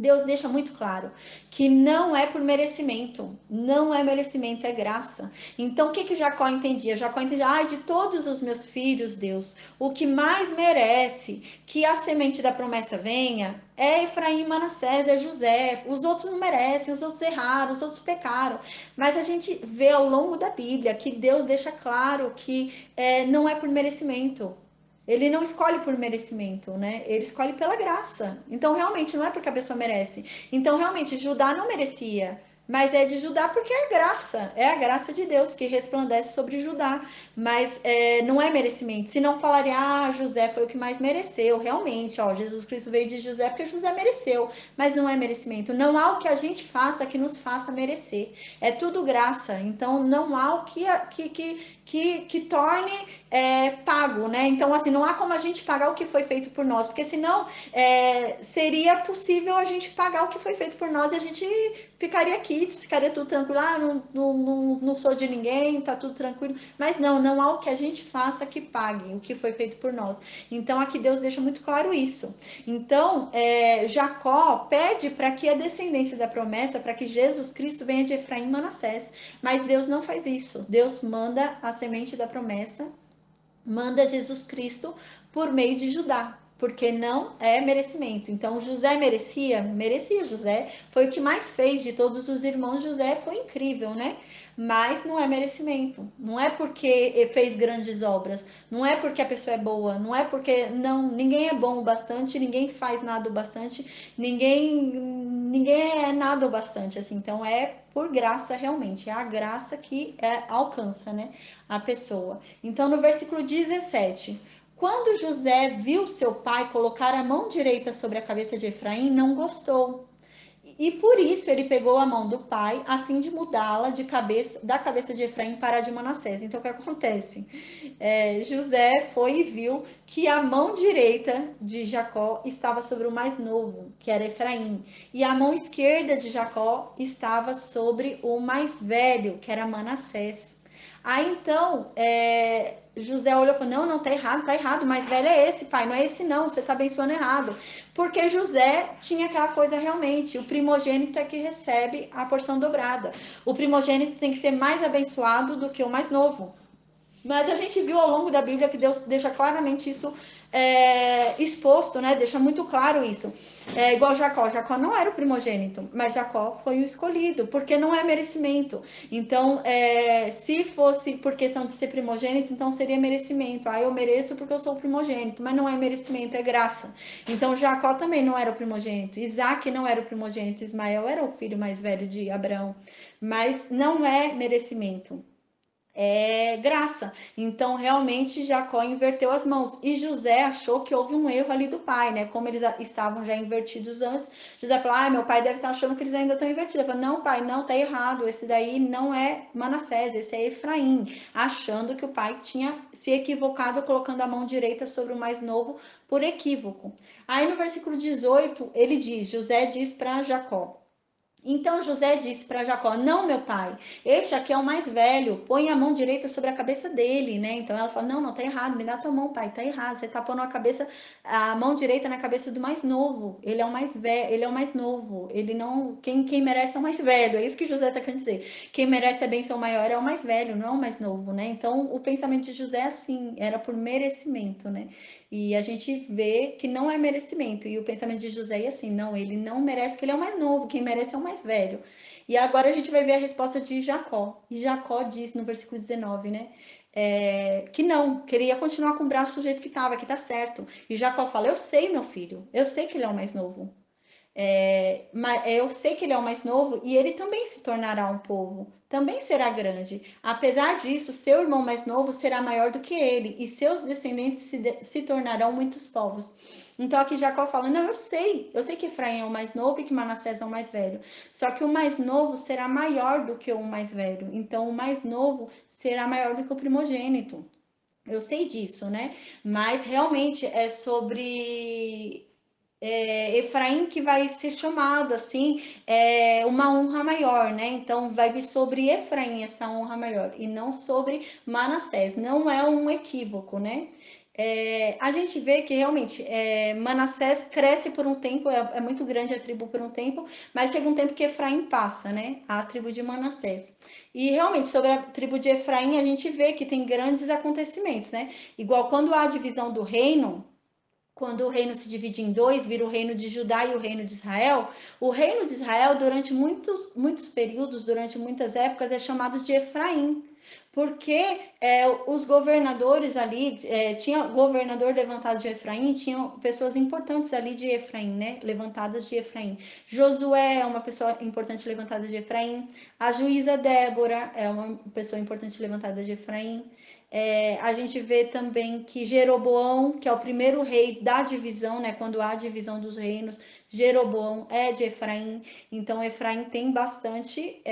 Deus deixa muito claro que não é por merecimento, não é merecimento, é graça. Então, o que Jacó entendia? Jacó entendia: de todos os meus filhos, Deus, o que mais merece que a semente da promessa venha é Efraim e Manassés, é José. Os outros não merecem, os outros erraram, os outros pecaram. Mas a gente vê ao longo da Bíblia que Deus deixa claro que não é por merecimento. Ele não escolhe por merecimento, né? Ele escolhe pela graça. Então, realmente, não é porque a pessoa merece. Então, realmente, Judá não merecia. Mas é de Judá porque é a graça de Deus que resplandece sobre Judá. Mas não é merecimento. Se não falaria: José foi o que mais mereceu. Realmente, Jesus Cristo veio de José porque José mereceu. Mas não é merecimento. Não há o que a gente faça que nos faça merecer. É tudo graça. Então, não há o que torne pago, né? Então, assim, não há como a gente pagar o que foi feito por nós, porque senão seria possível a gente pagar o que foi feito por nós e a gente ficaria aqui pizza, ficaria tudo tranquilo, não sou de ninguém, tá tudo tranquilo. Mas não há o que a gente faça que pague o que foi feito por nós. Então aqui Deus deixa muito claro isso. Então Jacó pede para que a descendência da promessa, para que Jesus Cristo venha de Efraim e Manassés. Mas Deus não faz isso. Deus manda a semente da promessa, manda Jesus Cristo por meio de Judá, porque não é merecimento. Então José merecia. José foi o que mais fez de todos os irmãos. José foi incrível, né? Mas não é merecimento. Não é porque fez grandes obras, não é porque a pessoa é boa, não é porque ninguém é bom o bastante, ninguém faz nada o bastante, ninguém é nada o bastante assim. Então é por graça realmente, é a graça que alcança, né, a pessoa. Então no versículo 17, quando José viu seu pai colocar a mão direita sobre a cabeça de Efraim, não gostou. E por isso ele pegou a mão do pai a fim de mudá-la da cabeça de Efraim para a de Manassés. Então o que acontece? José foi e viu que a mão direita de Jacó estava sobre o mais novo, que era Efraim, e a mão esquerda de Jacó estava sobre o mais velho, que era Manassés. Aí então José olhou e falou: não, tá errado, o mais velho é esse, pai, não é esse não, você tá abençoando errado. Porque José tinha aquela coisa realmente, o primogênito é que recebe a porção dobrada. O primogênito tem que ser mais abençoado do que o mais novo. Mas a gente viu ao longo da Bíblia que Deus deixa claramente isso exposto, né? Deixa muito claro isso. Igual Jacó. Jacó não era o primogênito, mas Jacó foi o escolhido, porque não é merecimento. Então, se fosse por questão de ser primogênito, então seria merecimento. Eu mereço porque eu sou o primogênito, mas não é merecimento, é graça. Então, Jacó também não era o primogênito. Isaac não era o primogênito. Ismael era o filho mais velho de Abraão, mas não é merecimento, graça. Então, realmente, Jacó inverteu as mãos. E José achou que houve um erro ali do pai, né? Como eles estavam já invertidos antes, José falou: meu pai deve estar achando que eles ainda estão invertidos. Ele falou: não, pai, não, tá errado. Esse daí não é Manassés, esse é Efraim. Achando que o pai tinha se equivocado colocando a mão direita sobre o mais novo por equívoco. Aí no versículo 18, ele diz: José diz para Jacó. Então José disse para Jacó: não, meu pai, este aqui é o mais velho, põe a mão direita sobre a cabeça dele, né? Então ela fala: não, tá errado, me dá tua mão, pai, tá errado, você tá pondo a mão direita na cabeça do mais novo. Ele é o mais velho, ele é o mais novo. Ele não, quem merece é o mais velho. É isso que José tá querendo dizer. Quem merece a bênção maior é o mais velho, não é o mais novo, né? Então o pensamento de José é assim, era por merecimento, né? E a gente vê que não é merecimento. E o pensamento de José é assim: não, ele não merece, porque ele é o mais novo, quem merece é o mais velho. E agora a gente vai ver a resposta de Jacó. E Jacó diz no versículo 19, né? Que não, queria continuar com o braço do jeito que estava, que tá certo. E Jacó fala: eu sei, meu filho, eu sei que ele é o mais novo. Mas eu sei que ele é o mais novo e ele também se tornará um povo, também será grande. Apesar disso, seu irmão mais novo será maior do que ele e seus descendentes se tornarão muitos povos. Então aqui Jacó fala: não, eu sei que Efraim é o mais novo e que Manassés é o mais velho. Só que o mais novo será maior do que o mais velho. Então o mais novo será maior do que o primogênito. Eu sei disso, né? Mas realmente é sobre Efraim que vai ser chamado assim, uma honra maior, né? Então vai vir sobre Efraim essa honra maior e não sobre Manassés. Não é um equívoco, né? A gente vê que realmente Manassés cresce por um tempo, é muito grande a tribo por um tempo, mas chega um tempo que Efraim passa, né? A tribo de Manassés. E realmente sobre a tribo de Efraim a gente vê que tem grandes acontecimentos, né? Igual quando há a divisão do reino. Quando o reino se divide em dois, vira o reino de Judá e o reino de Israel. O reino de Israel, durante muitos períodos, durante muitas épocas, é chamado de Efraim, porque os governadores ali, tinha governador levantado de Efraim, tinham pessoas importantes ali de Efraim, né? Levantadas de Efraim. Josué é uma pessoa importante levantada de Efraim. A juíza Débora é uma pessoa importante levantada de Efraim. A gente vê também que Jeroboão, que é o primeiro rei da divisão, né? Quando há a divisão dos reinos, Jeroboão é de Efraim. Então Efraim tem bastante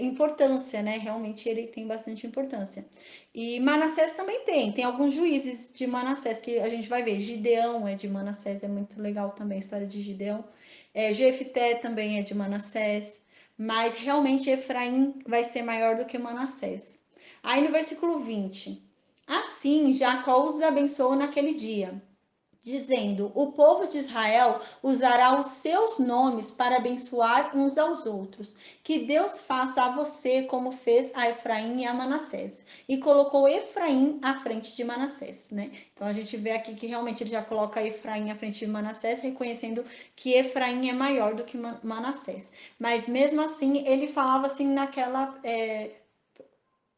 importância, né? Realmente ele tem bastante importância. E Manassés também tem alguns juízes de Manassés que a gente vai ver. Gideão é de Manassés, é muito legal também a história de Gideão. Jefté também é de Manassés. mas realmente Efraim vai ser maior do que Manassés. Aí no versículo 20: assim Jacó os abençoou naquele dia, dizendo: o povo de Israel usará os seus nomes para abençoar uns aos outros. Que Deus faça a você como fez a Efraim e a Manassés. E colocou Efraim à frente de Manassés, né? Então a gente vê aqui que realmente ele já coloca Efraim à frente de Manassés, reconhecendo que Efraim é maior do que Manassés. Mas mesmo assim, ele falava assim naquela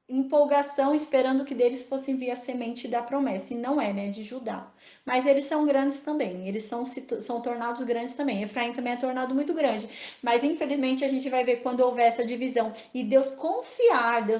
empolgação, esperando que deles fosse vir a semente da promessa, e não é, né, de Judá. Mas eles são grandes também, eles são tornados grandes também. Efraim também é tornado muito grande, mas infelizmente a gente vai ver quando houver essa divisão e Deus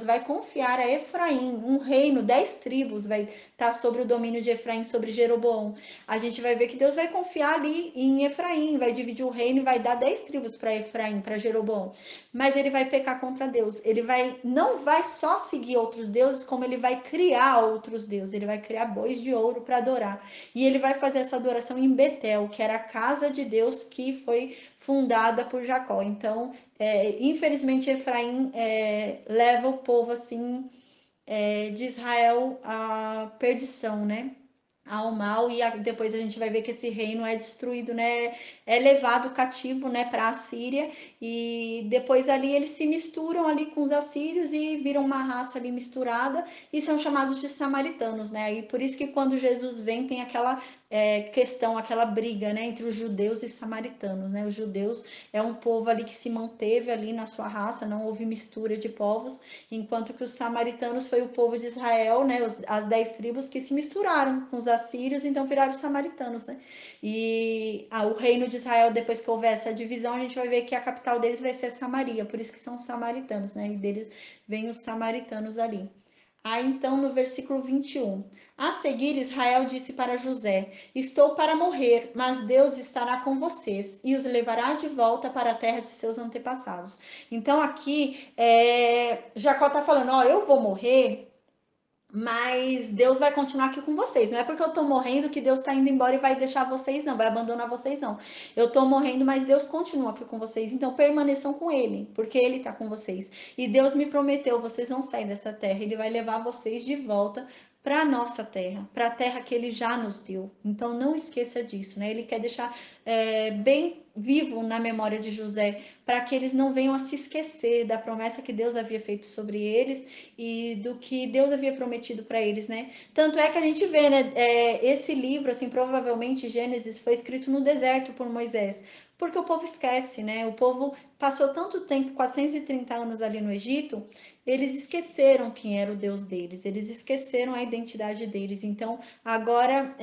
vai confiar a Efraim um reino, 10 tribos vai estar sobre o domínio de Efraim, sobre Jeroboão. A gente vai ver que Deus vai confiar ali em Efraim, vai dividir o reino e vai dar 10 tribos para Efraim, para Jeroboão. Mas ele vai pecar contra Deus. Ele não vai só seguir outros deuses, como ele vai criar outros deuses. Ele vai criar bois de ouro para adorar. E ele vai fazer essa adoração em Betel, que era a casa de Deus que foi fundada por Jacó. Então, infelizmente, Efraim leva o povo assim de Israel à perdição, né? Ao mal, e depois a gente vai ver que esse reino é destruído, né? É levado cativo, né, para a Síria, e depois ali eles se misturam ali com os assírios e viram uma raça ali misturada e são chamados de samaritanos, né? E por isso que quando Jesus vem tem aquela questão, aquela briga, né, entre os judeus e samaritanos, né? Os judeus é um povo ali que se manteve ali na sua raça, não houve mistura de povos, enquanto que os samaritanos foi o povo de Israel, né, as 10 tribos que se misturaram com os assírios, então viraram samaritanos, né? E o reino de Israel, depois que houver essa divisão, a gente vai ver que a capital deles vai ser Samaria, por isso que são samaritanos, né? E deles vêm os samaritanos ali. Aí então no versículo 21, a seguir Israel disse para José: estou para morrer, mas Deus estará com vocês e os levará de volta para a terra de seus antepassados. Então aqui Jacó está falando: ó, eu vou morrer, mas Deus vai continuar aqui com vocês. Não é porque eu tô morrendo que Deus tá indo embora e vai deixar vocês, não, vai abandonar vocês, não. Eu tô morrendo, mas Deus continua aqui com vocês. Então permaneçam com Ele, porque Ele tá com vocês. E Deus me prometeu: vocês vão sair dessa terra, Ele vai levar vocês de volta para a nossa terra, para a terra que Ele já nos deu. Então não esqueça disso, né? Ele quer deixar bem vivo na memória de José, para que eles não venham a se esquecer da promessa que Deus havia feito sobre eles e do que Deus havia prometido para eles, né? Tanto é que a gente vê, né? Esse livro, assim, provavelmente Gênesis foi escrito no deserto por Moisés, porque o povo esquece, né? O povo passou tanto tempo, 430 anos ali no Egito, eles esqueceram quem era o Deus deles, eles esqueceram a identidade deles. Então, agora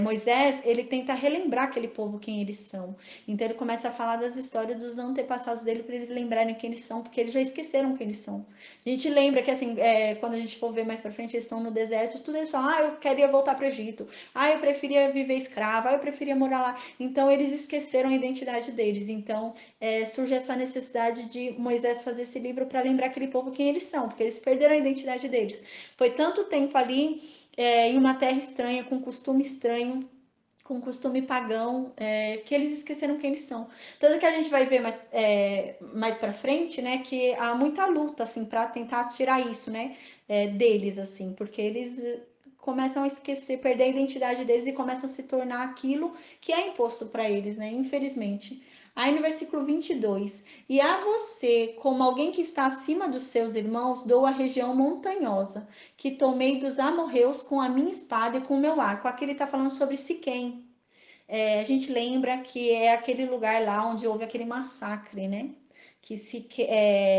Moisés, ele tenta relembrar aquele povo quem eles são. Então ele começa a falar das histórias dos antepassados dele para eles lembrarem quem eles são, porque eles já esqueceram quem eles são. A gente lembra que assim, quando a gente for ver mais para frente, eles estão no deserto, tudo eles falam: eu queria voltar para o Egito, eu preferia viver escravo, eu preferia morar lá. Então eles esqueceram a identidade deles. Então surge essa necessidade de Moisés fazer esse livro para lembrar aquele povo quem eles são, porque eles perderam a identidade deles. Foi tanto tempo ali em uma terra estranha, com costume estranho, com costume pagão, que eles esqueceram quem eles são. Tanto que a gente vai ver mais para frente, né, que há muita luta assim para tentar tirar isso, né, deles assim, porque eles começam a esquecer, perder a identidade deles e começam a se tornar aquilo que é imposto para eles, né, infelizmente. Aí no versículo 22, e a você, como alguém que está acima dos seus irmãos, dou a região montanhosa, que tomei dos amorreus com a minha espada e com o meu arco. Aqui ele está falando sobre Siquém. A gente lembra que é aquele lugar lá onde houve aquele massacre, né? Que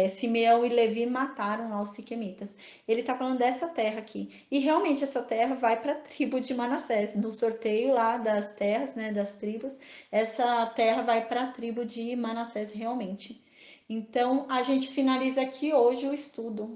Simeão e Levi mataram lá os siquemitas. Ele está falando dessa terra aqui. E realmente essa terra vai para a tribo de Manassés. No sorteio lá das terras, né, das tribos, essa terra vai para a tribo de Manassés realmente. Então a gente finaliza aqui hoje o estudo.